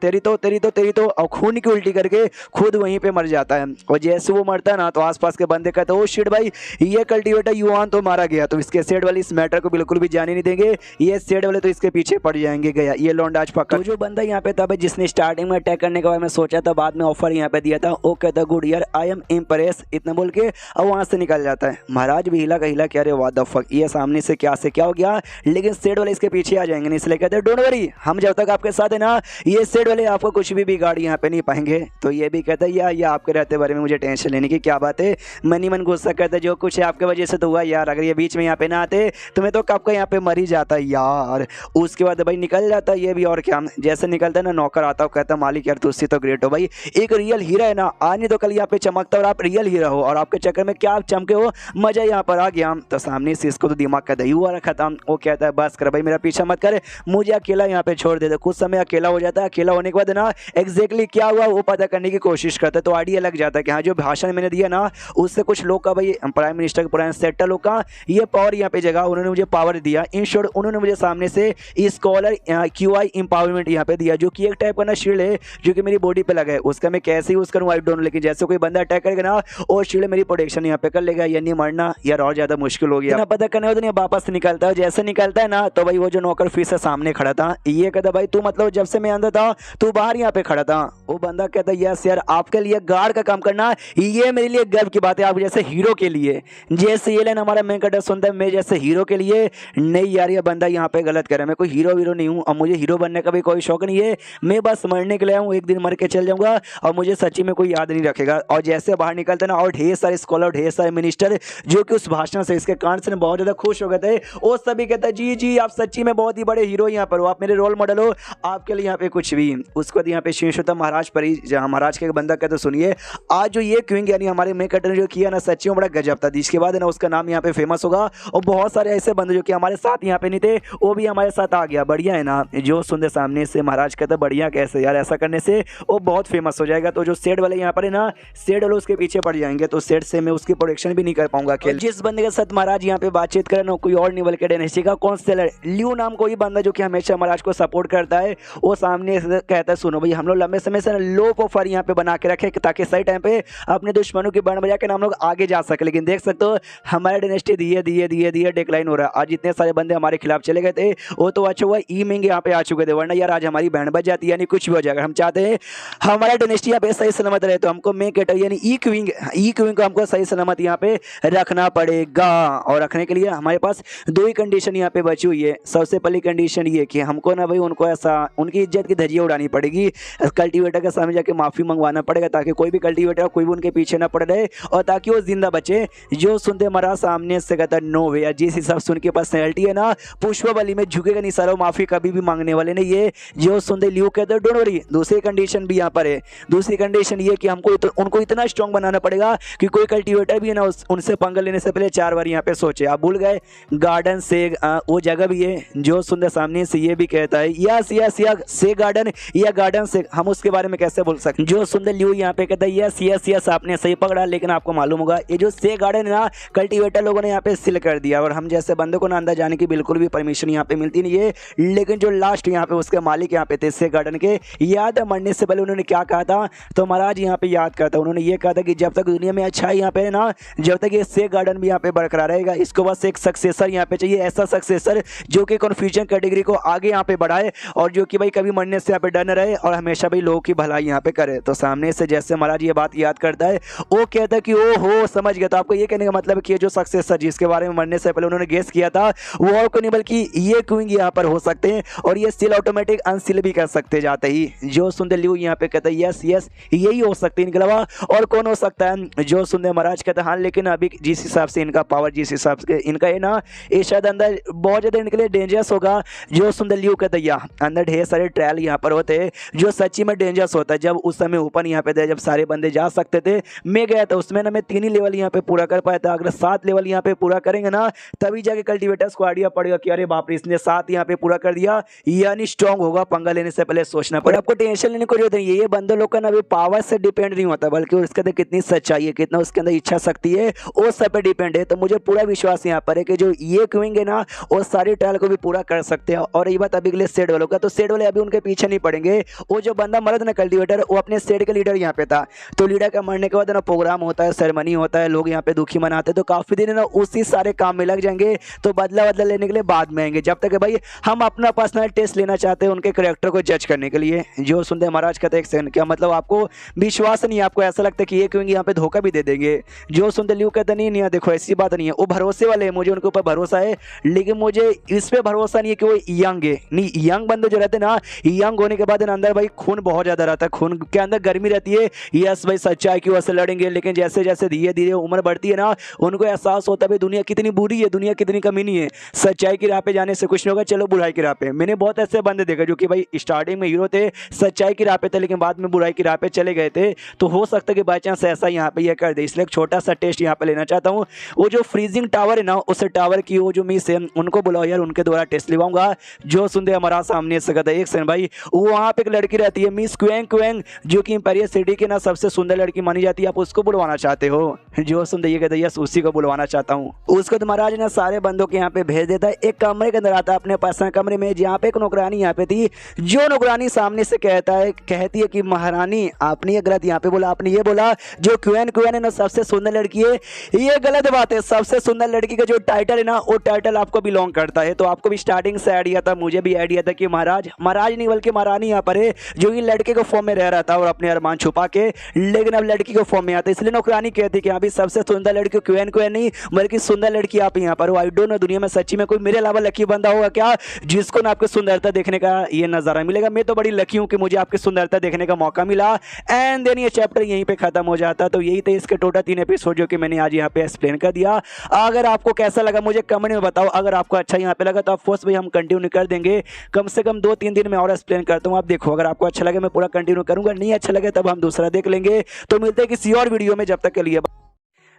तेरी तो और खून की उल्टी करके खुद वहीं पे मर जाता है। और जैसे वो मरता है ना तो आसपास के बंदे कहते हैं ओ शिट भाई ये कल्टिवेटर युवान तो मारा गया। तो इसके सेड वाले इस मैटर को बिल्कुल भी जाने नहीं देंगे, ये सेड वाले तो इसके पीछे पड़ जाएंगे। गया ये लौंडा आज पक्का। तो जो बंदा यहाँ पे था भाई जिसने स्टार्टिंग में अटैक करने के बारे में सोचा कहता बाद में ऑफर यहाँ पे दिया था। वो कहता गुड यार आई एम इम्प्रेस इतना बोल के और वहाँ से निकल जाता है। महाराज भी हिला का हिला क्या रे व्हाट द फक, ये सामने से क्या हो गया, लेकिन सेठ वाले इसके पीछे आ जाएंगे, इसलिए कहते हैं डोंट वरी हम जब तक आपके साथ है ना ये सेठ वाले आपको कुछ भी बिगाड़ यहाँ पे नहीं पाएंगे। तो ये भी कहता है यार ये आपके रहते बारे में मुझे टेंशन लेने की क्या बात है, मनी मन गुस्सा करता है जो कुछ है आपके वजह से तो हुआ यार, अगर ये बीच में यहाँ पे ना आते तो मैं तो कब का यहाँ पे मर ही जाता यार। उसके बाद भाई निकल जाता है ये भी, और क्या जैसे निकलता है ना नौकर आता है कहता मालिक यार तुझसे तो ग्रेट हो भाई, एक रियल हीरा है ना आज नहीं तो कल यहाँ पे चमकता और आप रियल हीरा हो और आपके चक्कर में क्या आप चमके हो, मजा यहाँ पर आ गया। तो सामने से इसको तो दिमाग का दही हुआ रखा था। वो कहता है बस कर भाई मेरा पीछा मत कर, मुझे अकेला यहाँ पे छोड़ दे। कुछ समय अकेला हो जाता है, अकेला होने के बाद ना एग्जैक्टली क्या हुआ वो पता करने की कोशिश करता है। तो आइडिया लग जाता है कि हाँ जो भाषण मैंने दिया ना उससे कुछ लोग का भाई प्राइम मिनिस्टर के पुराने सेटल लोग का ये पावर यहाँ पे जगह उन्होंने मुझे पावर दिया। इन शॉर्ट उन्होंने मुझे सामने से स्कॉलर QI एम्पावरमेंट यहाँ पे दिया जो कि एक टाइप का ना शील्ड है जो कि मेरी बॉडी पे लगा है, उसका मैं कैसे यूज करूँ आई डोंट नो, लेकिन जैसे कोई बंदा अटैक करेगा ना और शील्ड मेरी प्रोटेक्शन यहाँ पे कर लेगा, यानी मरना यार और ज्यादा मुश्किल हो गया ना पता करने तो नहीं वापस निकलता है। जैसे निकलता है ना तो भाई वो जो नौकर फिर से सामने खड़ा था ये कहता भाई तू मतलब जब से मैं अंदर था तू बाहर यहाँ पे खड़ा था। वो बंदा कहता यस यार आपके लिए गार्ड का काम करना ये मेरे लिए गर्व की बात है, आप जैसे हीरो के लिए। जैसे ये लाइन हमारा मेन कैरेक्टर सुनता है मैं जैसे हीरो के लिए, नहीं यार ये बंदा यहाँ पे गलत कर रहा है, मैं कोई हीरो वीरो नहीं हूँ और मुझे हीरो बनने का भी कोई शौक नहीं है, मैं बस मरने के लिए हूँ, एक दिन मर के चल जाऊंगा और मुझे सच्ची में कोई याद नहीं रखेगा। और जैसे बाहर निकलते ना और ढेर सारे स्कॉलर ढेर सारे मिनिस्टर जो कि उस भाषण से इसके कांड से बहुत ज्यादा खुश हो गए थे, वो सभी कहता जी जी आप सच्ची में बहुत ही बड़े हीरो यहाँ पर हो, आप मेरे रोल मॉडल हो, आपके लिए यहाँ पे कुछ भी। उसको यहाँ पे शीश होता महाराज पर जहाँ महाराज के बंदा कहते सुनिए आज जो ये क्विंग यानी हमारे मेन कैरेक्टर जो किया ना सच्ची में बड़ा गजब था, जिसके बाद ना उसका नाम यहाँ पे फेमस होगा और बहुत सारे ऐसे बंदे जो कि हमारे साथ यहाँ पे नहीं थे वो भी हमारे साथ आ गया। बढ़िया है ना, जो सुनते सामने से महाराज कहता बढ़िया कैसे यार ऐसा करने से वो बहुत फेमस हो जाएगा। तो जो सेड वाले यहाँ पर है ना सेड वाले उसके पीछे पड़ जाएंगे तो सेड से मैं उसकी प्रोडक्शन भी नहीं कर पाऊंगा। जिस बंदे के साथ महाराज यहाँ पे बातचीत करें ना कोई और नहीं बल्कि डेनेसी का कॉन्स्टेलर ल्यू नाम कोई बंदा जो कि हमेशा महाराज को सपोर्ट करता है, वो सामने से कहता है सुनो भाई हम लोग लंबे समय से लो प्रोफाइल यहाँ पे बना के रखे ताकि सही टाइम पे अपने दुश्मनों की बैंड बजा के हम लोग आगे जा सके। लेकिन देख सकते हो हमारे डायनेस्टी धीरे धीरे डिक्लाइन हो रहा है। आज इतने सारे बंदे हमारे खिलाफ चले गए थे वो तो अच्छा हुआ ई मिंग यहाँ पे आ चुके थे, वरना यार आज हमारी बैंड बज जाती है, यानी कुछ भी हो जाएगा। हम चाहते हैं हमारा डायनेस्टी यहाँ पे सही सलामत रहे तो हमको मेन कैरेक्टर यानी ई क्विंग को हमको सही सलामत यहाँ पे रखना पड़ेगा। और रखने के लिए हमारे पास दो ही कंडीशन यहाँ पे बची हुई है। सबसे पहली कंडीशन ये कि हमको ना भाई उनको ऐसा उनकी इज्जत की धज्जियां उड़ानी पड़ेगी, कल्टीवेटर के सामने जाके माफी मंगवाना पड़ेगा ताकि कोई भी कल्टीवेटर कोई भी उनके पीछे ना पड़ रहे और ताकि वो जिंदा बचे। जो सुनते मरा सामने से कहता नो वे, जिस हिसाब से उनके पर्सनैलिटी है ना पुष्पा बली में झुकेगा नहीं सारा, माफी कभी भी मांगने वाले नहीं ये। जो सुनते ल्यू कहते हैं डोंट वरी। दूसरी कंडीशन भी यहाँ पर है, दूसरी कंडीशन ये कि हमको उनको इतना स्ट्रॉन्ग बनाना पड़ेगा कि कोई कल्टीवेटर भी है ना उनसे पंगा लेने से पहले 4 बार यहाँ पे सोचे। आप भूल गए गार्डन से वो जगह भी है जो सुंदर सामने से ये भी कहता है यस यस यस से गार्डन या गार्डन से, हम उसके बारे में कैसे बोल सकते। जो सुंदर ल्यू यहाँ पे कहता है यस यस यस आपने सही पकड़ा, लेकिन आपको मालूम होगा ये जो से गार्डन है ना कल्टीवेटर लोगों ने यहाँ पे सील कर दिया और हम जैसे बंदे को ना अंदर जाने की बिल्कुल भी परमिशन यहाँ पे मिलती नहीं है। लेकिन जो लास्ट यहाँ पे उसके मालिक यहाँ पे थे से गार्डन के, याद है मरने से पहले उन्होंने क्या कहा था, तो महाराज यहाँ पे याद करता उन्होंने ये कहा था कि जब तक दुनिया में अच्छा यहाँ पे ना जब तक ये से गार्डन भी यहाँ पे बरकरार रहेगा इसको बस एक सक्सेसर यहाँ पे चाहिए, ऐसा सक्सेसर जो कि कन्फ्यूजन कैटेगरी को आगे यहाँ पे बढ़ाए और जो कि भाई कभी मरने से यहाँ पे डर न रहे और हमेशा भाई लोगों की भलाई यहाँ पे करे। तो सामने से जैसे महाराज ये बात याद करता है वो कहता है कि ओ हो समझ गया। तो आपको ये कहने का मतलब कि जो सक्सेसर जिसके बारे में मरने से पहले उन्होंने गेस किया था वो और कोई नहीं बल्कि ये क्विंग यहाँ पर हो सकते हैं और ये सील ऑटोमेटिक अनसील भी कर सकते जाते ही। जो सुंदर ल्यू यहाँ पे कहता है यस यस यही हो सकते हैं, इनके अलावा और कौन हो सकता है। जो सुंदर महाराज कहता है हाँ लेकिन अभी जिस हिसाब से इनका पावर जिस हिसाब से इनका है ना ये शायद अंदर बहुत ज्यादा इनके लिए डेंजरस होगा। जो सुंदर ल्यू कहता है या अंदर ढेर सारे ट्रायल यहाँ पर होते हैं जो सच्ची में डेंजरस होता है। जब उस समय ओपन यहाँ पे थे जब सारे बंदे जा सकते थे मैं गया था उसमें ना मैं 3 ही लेवल यहाँ पे पूरा कर पाया था। अगर 7 लेवल यहाँ पे पूरा करेंगे ना तभी जाके कल्टीवेटर्स को आइडिया पड़ेगा कि अरे बाप रे इसने 7 यहाँ पे पूरा कर दिया यानी स्ट्रॉन्ग होगा, पंगा लेने से पहले सोचना पड़ेगा। आपको टेंशन लेने को जरूरत नहीं है, ये बंदे लोग का ना अभी पावर से डिपेंड नहीं होता बल्कि उसके अंदर कितनी सच्चाई है कितना उसके अंदर इच्छा शक्ति है वो सब पे डिपेंड है। तो मुझे पूरा विश्वास यहाँ पर है कि जो ये क्विंग है ना वो सारी ट्रायल को भी पूरा कर सकते हैं। और ये बात अभी के लिए सेड वालों का, तो सेड वाले अभी उनके पीछे नहीं पड़ेंगे। वो जो बंदा मर्द ना कल्टीवेटर वो अपने सेड के लीडर यहाँ पे था, तो लीडर का मरने के बाद ना प्रोग्राम होता है सेरेमनी होता है लोग यहाँ पे दुखी मनाते हैं, तो काफी दिन ना उसी सारे काम में लग जाएंगे। तो बदला लेने के लिए बाद में आएंगे, जब तक भाई हम अपना पर्सनल टेस्ट लेना चाहते हैं उनके कैरेक्टर को जज करने के लिए। जो सुनते महाराज कहते हैं सेकंड, क्या मतलब आपको विश्वास नहीं है, आपको ऐसा लगता है कि ये क्योंकि यहाँ पे धोखा भी दे देंगे। जो सुनते ल्यू कहते नहीं नहीं देखो ऐसी बात नहीं है, वो भरोसे वाले हैं, मुझे उनके ऊपर भरोसा है, लेकिन मुझे इस पे भरोसा नहीं है कि वो यंग है। नहीं, यंग बंदे जो रहते हैं ना, यंग होने के बाद अंदर भाई खून बहुत ज्यादा रहता है, खून के अंदर गर्मी रहती है। यस भाई सच्चाई की वजह से लड़ेंगे, लेकिन जैसे जैसे धीरे धीरे उम्र बढ़ती है ना, उनको एहसास होता है दुनिया कितनी बुरी है, दुनिया कितनी कमीनी है। सच्चाई की राह पे जाने से कुछ नहीं होगा, चलो बुराई की राह पे। मैंने बहुत ऐसे बंदे देखे जो कि भाई स्टार्टिंग में हीरो थे, सच्चाई की राह पे थे, लेकिन बाद में बुराई की राह पे चले गए थे। तो हो सकता है कि बाई चांस ऐसा यहाँ पे ये कर दे, इसलिए एक छोटा सा टेस्ट यहाँ पे लेना चाहता हूँ। वो जो फ्रीजिंग टावर है ना, उस टावर की वो जो मिस है, उनको बुलाओ यार, उनके द्वारा टेस्ट लिवाऊंगा। जो सुनते हमारा सामने से कहता है एक सेकंड भाई, वो वहाँ पे एक लड़की रहती है मिस क्वेंग क्वेंग, जो कि इंपीरियल सिटी की ना सबसे सुंदर लड़की मानी जाती है, आप उसको बुलवाना चाहते हो? जो सुनते ये कहते हैं यस उसी को बुलवाना चाहता हूँ। उसको तो महाराज ना सारे बंदों के यहाँ पे भेज देता है, एक कमरे के अंदर आता है अपने पर्सनल कमरे में, जहाँ पे एक नौकरानी यहाँ पे थी। जो नौकरानी सामने से कहती है कि महारानी आपने ये गलत यहाँ पे बोला, आपने ये बोला जो क्वेन क्वेन है ना सबसे सुंदर लड़की है, ये गलत बात है। सबसे सुंदर लड़की का जो टाइटल है ना, वो टाइटल आपको बिलोंग करता है। तो आपको भी स्टार्टिंग से आइडिया था, मुझे भी आइडिया था कि महाराज नहीं बल्कि महारानी यहाँ पर है, जो कि लड़के को फॉर्म में रह रहा था और अपने अरमान छुपा के, लेकिन अब लड़की को फॉर्म में आता है। इसलिए नौकरानी कहती कि अभी सबसे सुंदर लड़की क्वेन क्वेन नहीं बल्कि सुंदर लड़की आप यहाँ पर हो। आई डोंट नो दुनिया में सच्ची में कोई मेरे अलावा लकी बंदा होगा क्या जिसको ना आपकी सुंदरता देखने का ये नजारा मिलेगा। मैं तो बड़ी लकी हूँ कि मुझे आपकी सुंदरता देखने का मौका मिला। एंड देन ये चैप्टर यहीं पे खत्म हो जाता। तो यही थे इसके टोटल 3 एपिसोड जो कि मैंने आज यहाँ पे एक्सप्लेन कर दिया। अगर आपको कैसा लगा मुझे कमेंट में बताओ। अगर आपको अच्छा यहाँ पे लगा तो ऑफकोर्स भाई हम कंटिन्यू कर देंगे, कम से कम 2-3 दिन में और एक्सप्लेन करता हूँ। आप देखो अगर आपको अच्छा लगे मैं पूरा कंटिन्यू करूँगा, नहीं अच्छा लगे तब हम दूसरा देख लेंगे। तो मिलते हैं किसी और वीडियो में, जब तक के लिए।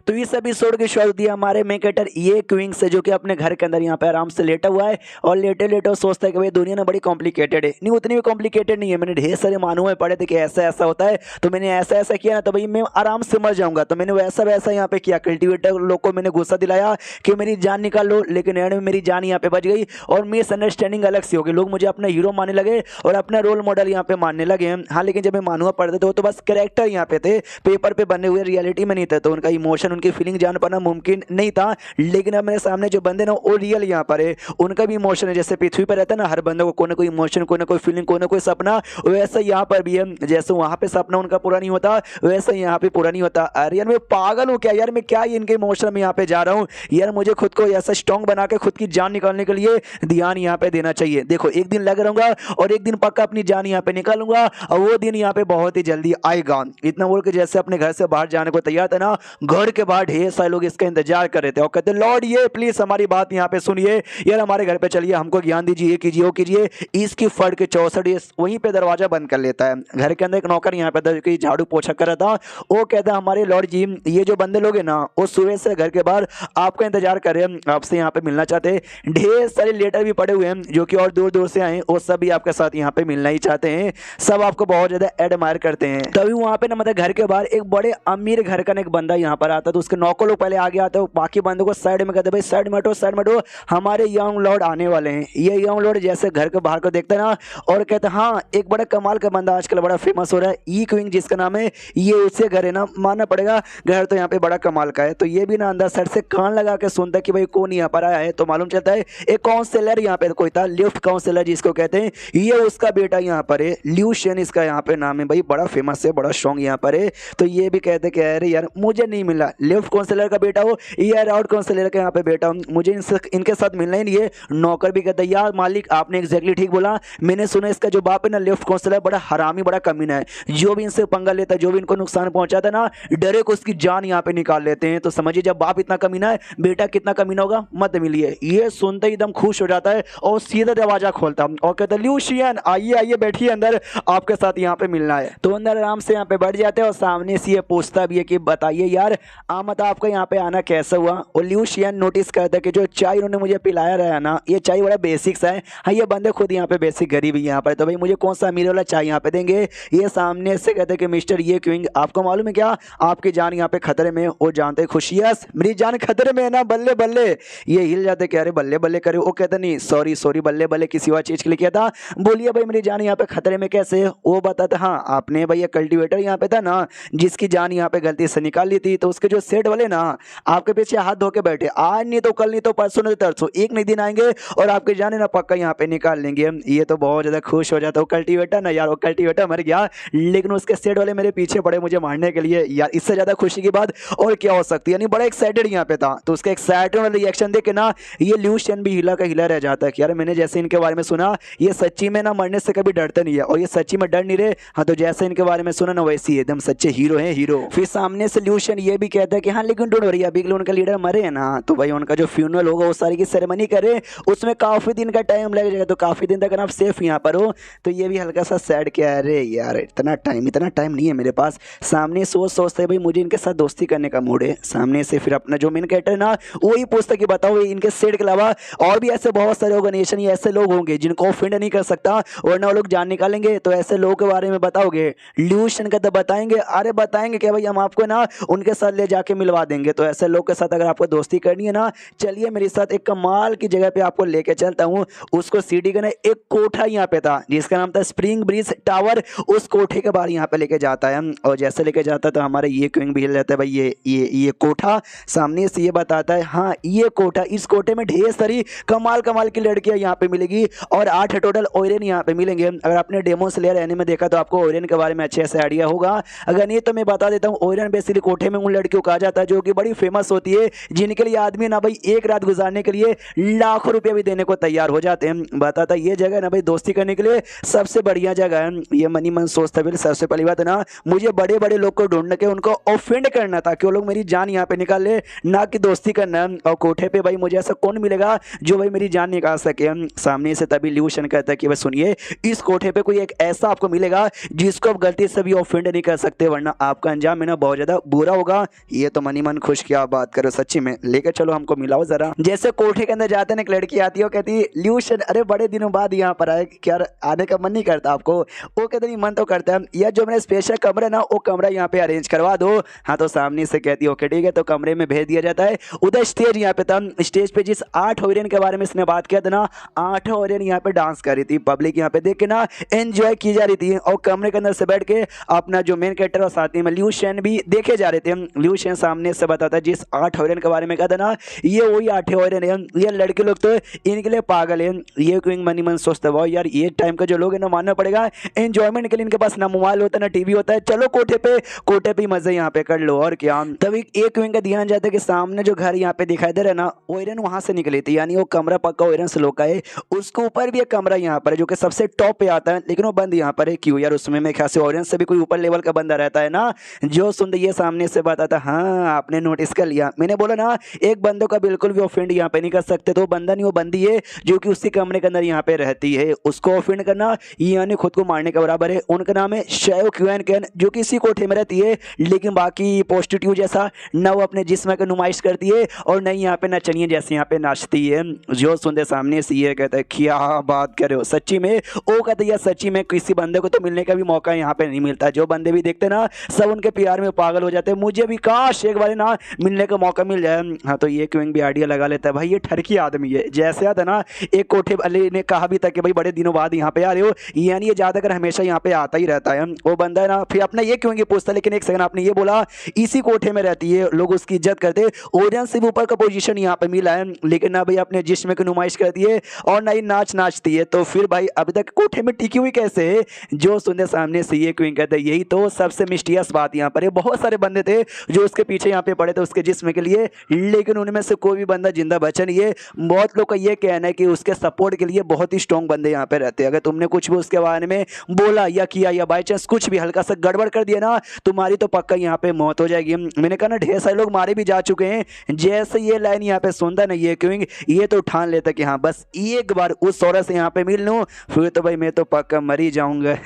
तो इस एपिसोड की शुरुआत दिया हमारे मेन कैरेक्टर ये क्विंग से, जो कि अपने घर के अंदर यहाँ पे आराम से लेटा हुआ है और लेटे लेटे सोचता है कि भाई दुनिया ना बड़ी कॉम्प्लिकेटेड है। नहीं उतनी भी कॉम्प्लिकेटेड नहीं है, मैंने ढेर सारे मानव में पढ़े थे कि ऐसा ऐसा होता है, तो मैंने ऐसा ऐसा किया ना तो भाई मैं आराम से मर जाऊंगा। तो मैंने वैसा वैसा यहाँ पे किया, कल्टिवेटर लोग को मैंने गुस्सा दिलाया कि मेरी जान निकाल लो, लेकिन एंड में मेरी जान यहाँ पे बच गई और मिसअंडरस्टैंडिंग अलग से हो गई। लोग मुझे अपना हीरो मानने लगे और अपना रोल मॉडल यहाँ पे मानने लगे। हाँ लेकिन जब मैं मानवा पढ़ते थे तो बस कैरेक्टर यहाँ पे थे, पेपर पे बने हुए, रियलिटी में नहीं थे। तो उनका इमोशन उनकी फीलिंग जान पाना मुमकिन नहीं था। लेकिन अब मेरे सामने जो बंदे ना वो रियल यहाँ पर है, उनका भी इमोशन है। जैसे पृथ्वी पर रहता है ना हर बंदे को कोई ना कोई इमोशन, कोई ना कोई फीलिंग, कोई ना कोई सपना, वैसा यहाँ पर भी है। जैसे वहां पे सपना उनका पूरा नहीं होता वैसे यहाँ पे पूरा नहीं होता। अरे यार मैं पागल हूँ क्या यार, मैं क्या इनके इमोशन में यहाँ पे जा रहा हूँ यार। मुझे खुद को ऐसा स्ट्रॉन्ग बना के खुद की जान निकालने के लिए ध्यान यहाँ पे देना चाहिए। देखो एक दिन लग रहूंगा और एक दिन पक्का अपनी जान यहाँ पे निकालूंगा और वो दिन यहाँ पे बहुत ही जल्दी आएगा। इतना बोल के जैसे अपने घर से बाहर जाने को तैयार था ना, घर के बाहर ढेर सारे लोग इसका इंतजार कर रहे थे और कहते लॉर्ड ये प्लीज हमारी बात यहाँ पे सुनिए यार, हमारे घर पे चलिए, हमको ज्ञान दीजिए, ये कीजिए वो कीजिए। इसकी फट के 64 वहीं पे दरवाजा बंद कर लेता है। घर के अंदर एक नौकर यहाँ पे झाड़ू पोछा कर रहा था, वो कहता है हमारे लॉर्ड जी ये जो बंदे लोग हैं ना वो सुबह से घर के बाहर आपका इंतजार कर रहे हैं, आपसे यहाँ पे मिलना चाहते हैं। ढेर सारे लेटर भी पड़े हुए हैं जो कि और दूर दूर से आए, वो सब भी आपके साथ यहाँ पे मिलना ही चाहते हैं। सब आपको बहुत ज्यादा एडमायर करते हैं। तभी वहाँ पे ना मतलब घर के बाहर एक बड़े अमीर घर का एक बंदा यहाँ पर आता, तो उसके नौकर लोग पहले आगे आते, बाकी बंदों को साइड में कहते भाई साइड में हटो, साइड में हटो, हमारे यंग लॉर्ड आने वाले हैं। ये यंग लॉर्ड जैसे घर के बाहर को देखते हैं ना और कहते हैं हाँ एक बड़ा कमाल का बंदा आजकल बड़ा फेमस हो रहा है, ई क्विंग जिसका नाम है, ये उससे घर है ना, मानना पड़ेगा घर तो यहाँ पे बड़ा कमाल का है। तो ये भी ना अंदर साइड से कान लगा के सुनता है कि भाई कौन यहाँ पर आया है। तो मालूम चलता है एक काउंसलर यहाँ पे कोई था, लिफ्ट काउंसलर जिसको कहते हैं, ये उसका बेटा यहाँ पर है, ल्यूशियन इसका यहाँ पे नाम है, भाई बड़ा फेमस है, बड़ा स्ट्रॉन्ग यहाँ पर है। तो ये भी कहते कि अरे यार मुझे नहीं मिला, लिफ्ट काउंसलर का बेटा हो या राउट काउंसलर का यहाँ पे बेटा हूँ, मुझे इनके साथ मिलना ही नहीं है। नौकर भी कहता है यार मालिक आपने एग्जैक्टली ठीक बोला, मैंने सुना इसका जो बाप है ना लिफ्ट काउंसलर बड़ा हरामी बड़ा कमीना है, जो भी इनसे पंगा लेता है, जो भी इनको नुकसान पहुंचाता है ना, डरे को उसकी जान यहाँ पे निकाल लेते हैं। तो समझिए जब बाप इतना कमीना है बेटा कितना कमीना होगा, मत मिलिए। ये सुनते ही एकदम खुश हो जाता है और सीधा दरवाजा खोलता और कहता है ल्यूशियन आइए आइए बैठिए अंदर, आपके साथ यहाँ पे मिलना है। तो अंदर आराम से यहाँ पे बैठ जाते हैं और सामने से ये पूछता भी है कि बताइए यार आमद आपका यहाँ पे आना कैसा हुआ। और ल्यूशियन नोटिस करता है कि जो चाय उन्होंने मुझे पिलाया रहा ना, ये चाय बड़ा बेसिक्स है। हाँ ये बंदे खुद यहाँ पे बेसिक गरीब ही यहाँ पर, तो भाई मुझे कौन सा अमीर वाला चाय यहाँ पे देंगे। ये सामने से कहते हैं कि मिस्टर ये क्विंग आपको मालूम है क्या आपकी जान यहाँ पे खतरे में, वो जानते खुशियस मेरी जान खतरे में है ना, बल्ले बल्ले। ये हिल जाते कह रहे बल्ले बल्ले करे, वो कहते नहीं सॉरी सॉरी बल्ले बल्ले किसी और चीज के लिए किया था, बोलिए भाई मेरी जान यहाँ पे खतरे में कैसे। वो बताता हाँ आपने भाई कल्टिवेटर यहाँ पे था ना जिसकी जान यहाँ पे गलती से निकाल ली थी, तो उसके जो जो सेट वाले ना आपके पीछे हाथ धो के बैठे, आज नहीं तो कल नहीं तो परसों नहीं तो तरसों, एक नहीं दिन आएंगे और आपके जाने ना पक्का यहाँ पे निकाल लेंगे। ये तो बहुत ज़्यादा खुश हो जाता हूँ। कल्टीवेटर ना यार, वो कल्टीवेटर मर गया लेकिन उसके सेट वाले मेरे पीछे पड़े मुझे मारने के लिए यार। इससे ज़्यादा खुशी की बात और क्या हो सकती है। यानी बड़ा एक्साइटेड यहाँ पे था, तो उसका एक्साइटेड वाला रिएक्शन देख के ना ये ल्यूशियन भी हिला का हिला रह जाता है कि यार मैंने जैसे इनके बारे में सुना ये सच्ची में ना मरने से कभी डरते नहीं है और ये सच्ची में डर नहीं रहे। हाँ तो जैसे इनके बारे में सुना ना वैसे ही एकदम सच्चे हीरो हैं हीरो। फिर सामने से ल्यूशियन ये भी कहता है कि हाँ लेकिन डोंट वरी, अभी उनका लीडर मरे है ना तो भाई उनका जो फ्यूनरल होगा वो सारी की सेरेमनी करे उसमें काफी दिन का टाइम लग जाएगा, तो काफी दिन तक आप सेफ यहाँ पर हो। तो ये भी हल्का सा सैड क्या है, अरे यार इतना टाइम नहीं है मेरे पास। सामने सोचते भाई मुझे इनके साथ दोस्ती करने का मूड है। सामने से फिर अपना जो मेन कैरेक्टर है ना वही पूछता कि बताओ इनके सेट के अलावा और भी ऐसे बहुत सारे ऑर्गेनाइजेशन या ऐसे लोग होंगे जिनको ऑफेंड नहीं कर सकता वरना वो लोग जान निकालेंगे, तो ऐसे लोगों के बारे में बताओगे? ल्यूशियन का तो बताएंगे, अरे बताएंगे क्या भाई, हम आपको ना उनके साथ ले जाके मिलवा देंगे। तो ऐसे लोग के साथ अगर आपको दोस्ती करनी है ना, चलिए मेरे साथ एक कमाल की जगह पे आपको लेके चलता हूँ। उसको सिटी का ना एक कोठा यहाँ पे था जिसका नाम था स्प्रिंग ब्रिज टावर, उस कोठे के बाहर यहाँ पे लेके जाता है और जैसे लेके जाता है तो हमारे ये क्विंग भी हिल जाता है भाई। ये कोठा सामने से ये बताता है हाँ ये कोठा, इस कोठे में ढेर सारी कमाल की लड़कियां यहाँ पे मिलेगी और 8 टोटल ओरेन यहाँ पे मिलेंगे। अगर आपने डेमो स्लेयर एनीमे देखा तो आपको ओरेन के बारे में अच्छे से आइडिया होगा, अगर नहीं तो मैं बता देता हूँ। ओरेन बेसिकली कोठे में उन लड़कियों को कहा जाता है जो कि बड़ी फेमस होती है, जिनके लिए आदमी ना भाई एक रात गुजारने के लिए लाखों रुपये भी देने को तैयार हो जाते हैं। बताता ये जगह ना भाई दोस्ती करने के लिए सबसे बढ़िया जगह है। ये मनी मन सोचता है सबसे पहली बात ना मुझे बड़े बड़े लोग को ढूंढ के उनको ऑफेंड करना था कि वो लोग मेरी जान यहाँ पे निकाल ले, ना कि दोस्ती करना। और कोठे पे भाई मुझे ऐसा कौन मिलेगा जो भाई मेरी जान निकाल सके। सामने से तभी ल्यूशियन कहता है कि भाई सुनिए इस कोठे पे कोई एक ऐसा आपको मिलेगा जिसको आप गलती से भी ऑफेंड नहीं कर सकते वरना आपका अंजाम है ना बहुत ज्यादा बुरा होगा। ये तो मनी मन खुश किया बात करो सच्ची में, लेकर चलो हमको मिलाओ जरा। जैसे कोठे के अंदर जाते हैं एक लड़की आती है, वो कहती है ल्यूशियन अरे बड़े दिनों बाद यहाँ पर आए, क्या आने का मन नहीं करता आपको? वो कहते नहीं मन तो करता है, यह जो मेरा स्पेशल कमरा है ना वो कमरा यहाँ पे अरेंज करवा दो। हाँ तो सामने से कहती है ओके ठीक है, तो कमरे में भेज दिया जाता है। उधर स्टेज यहाँ पे था, स्टेज पे जिस 8 ओरेन के बारे में इसने बात किया था ना 8 ओरेन यहाँ पे डांस कर रही थी, पब्लिक यहाँ पे देख के ना एंजॉय की जा रही थी और कमरे के अंदर से बैठ के अपना जो मेन कैरेक्टर और साथ में ल्यूशियन भी देखे जा रहे थे। ल्यूशियन सामने से बताता है जिस 8 ओरेन के बारे में कहा था ना ये वही 8 ओरेन है, ये लड़के लोग तो इनके लिए पागल है। ये क्विंग मनी मन सोचता है यार ये टाइम का जो लोग है ना मानना पड़ेगा, एंजॉयमेंट के लिए इनके पास ना मोबाइल होता है ना टीवी होता है, चलो कोठे पे मजे यहाँ पे कर लो और क्या। तभी एक क्विंग का ध्यान जाता है कि सामने जो घर यहाँ पे दिखाई दे रहा है ना ओरेन वहां से निकली थी, यानी वो कमरा पक्का ओरेन से लोग का है। उसके ऊपर भी एक कमरा यहाँ पर है जो कि सबसे टॉप पे आता है, लेकिन वो बंद यहाँ पर है। क्यों यार, उसमें मेरे ख्याल से ओरेन से भी कोई ऊपर लेवल का बंदा रहता है ना। जो सुन ये सामने से बताता हाँ आपने नोटिस कर लिया, मैंने बोला ना एक बंदों का बिल्कुल भी ऑफेंड यहाँ पे नहीं कर सकते, तो बंदा नहीं वो बंदी है जो कि उसी कमरे के अंदर यहाँ पे रहती है। उसको ऑफेंड करना यानी खुद को मारने के बराबर है। उनका नाम है शैव क्यूएन कैन, जो कि इसी कोठे में रहती है, लेकिन बाकी पोस्टिट्यूट जैसा न वो अपने जिस्म की नुमाइश करती है और नहीं यहाँ पे नचनिए जैसे यहाँ पे नाचती है। जो सुनते सामने से ये कहता है क्या बात कर रहे हो, सच्ची में? वो कहते यार सच्ची में किसी बंदे को तो मिलने का भी मौका यहाँ पे नहीं मिलता, जो बंदे भी देखते ना सब उनके प्यार में पागल हो जाते हैं। मुझे भी काश एक बार ना मिलने का मौका मिल जाए। हाँ तो ये क्विंग भी आइडिया लगा लेता है भाई ये ठरकी आदमी है, जैसे आता ना एक कोठे वाले ने कहा भी था कि भाई बड़े दिनों बाद यहाँ पे आ रहे हो, यानी ये ज्यादातर हमेशा यहाँ पे आता ही रहता है। वो बंदा है ना फिर अपना ये क्विंग पूछता लेकिन एक सेकंड आपने ये बोला इसी कोठे में रहती है, लोग उसकी इज्जत करते, ओरियन से भी ऊपर का पोजीशन यहाँ पे मिला है, लेकिन ना भाई अपने जिस्म की नुमाइश करती है और ना ही नाचती है, तो फिर भाई अभी तक कोठे में टिकी हुई कैसे है? जो सुनने सामने से ये क्विंग कहते हैं यही तो सबसे मिस्टीरियस बात यहाँ पर है। बहुत सारे बंदे थे जो उसके पीछे यहाँ पे पड़े थे उसके जिस्म के लिए, लेकिन उनमें से कोई भी बंदा जिंदा बचा नहीं है। बहुत लोग का ये कहना है कि उसके सपोर्ट के लिए बहुत ही स्ट्रॉन्ग बंदे यहाँ पे रहते हैं, अगर तुमने कुछ भी उसके बारे में बोला या किया या बाई चांस कुछ भी हल्का सा गड़बड़ कर दिया ना तुम्हारी तो पक्का यहाँ पे मौत हो जाएगी। मैंने कहा ना ढेर सारे लोग मारे भी जा चुके हैं। जैसे ये लाइन यहाँ पे सुनता ना ये क्विंग ये तो ठान लेता कि हाँ बस एक बार उस औरत से यहाँ पे मिल लूं फिर तो भाई मैं तो पक्का मर ही जाऊंगा।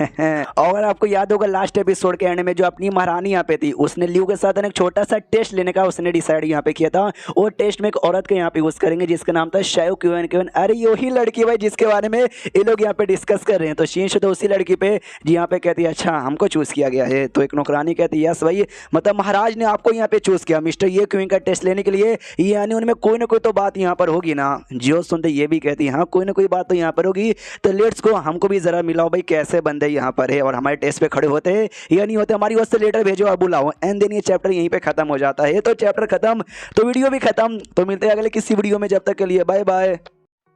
और आपको याद होगा लास्ट एपिसोड के एंड में जो अपनी महारानी यहाँ पे थी उसने ल्यू के साथ एक छोटा सा टेस्ट लेने का उसने डिसाइड यहाँ पे किया था। वो टेस्ट में एक औरत के यहाँ पे यूज करेंगे जिसका नाम था शायो क्यूएन। अरे यही लड़की भाई जिसके बारे में ये लोग यहाँ पे डिस्कस कर रहे हैं, तो शीर्ष तो उसी लड़की पे जी यहाँ पे कहती है अच्छा हमको चूज किया गया है। तो एक नौकरानी कहती है यस भाई मतलब महाराज ने आपको यहाँ पे चूज किया मिस्टर ये क्वीन का टेस्ट लेने के लिए, यानी उनमें कोई ना कोई तो बात यहाँ पर होगी ना। जो सुनते ये भी कहती है हाँ कोई ना कोई बात तो यहाँ पर होगी, तो लेट्स को हमको भी जरा मिलाओ भाई कैसे बंदे यहाँ पर है और हमारे टेस्ट पे खड़े होते हैं या नहीं होते, हमारी वजह से लेटर भेजो और बुलाओ। एंड देन ये चैप्टर यहीं पे खत्म हो जाता है। तो चैप्टर खत्म तो वीडियो भी खत्म। तो मिलते हैं अगले किसी वीडियो में, जब तक के लिए बाय बाय।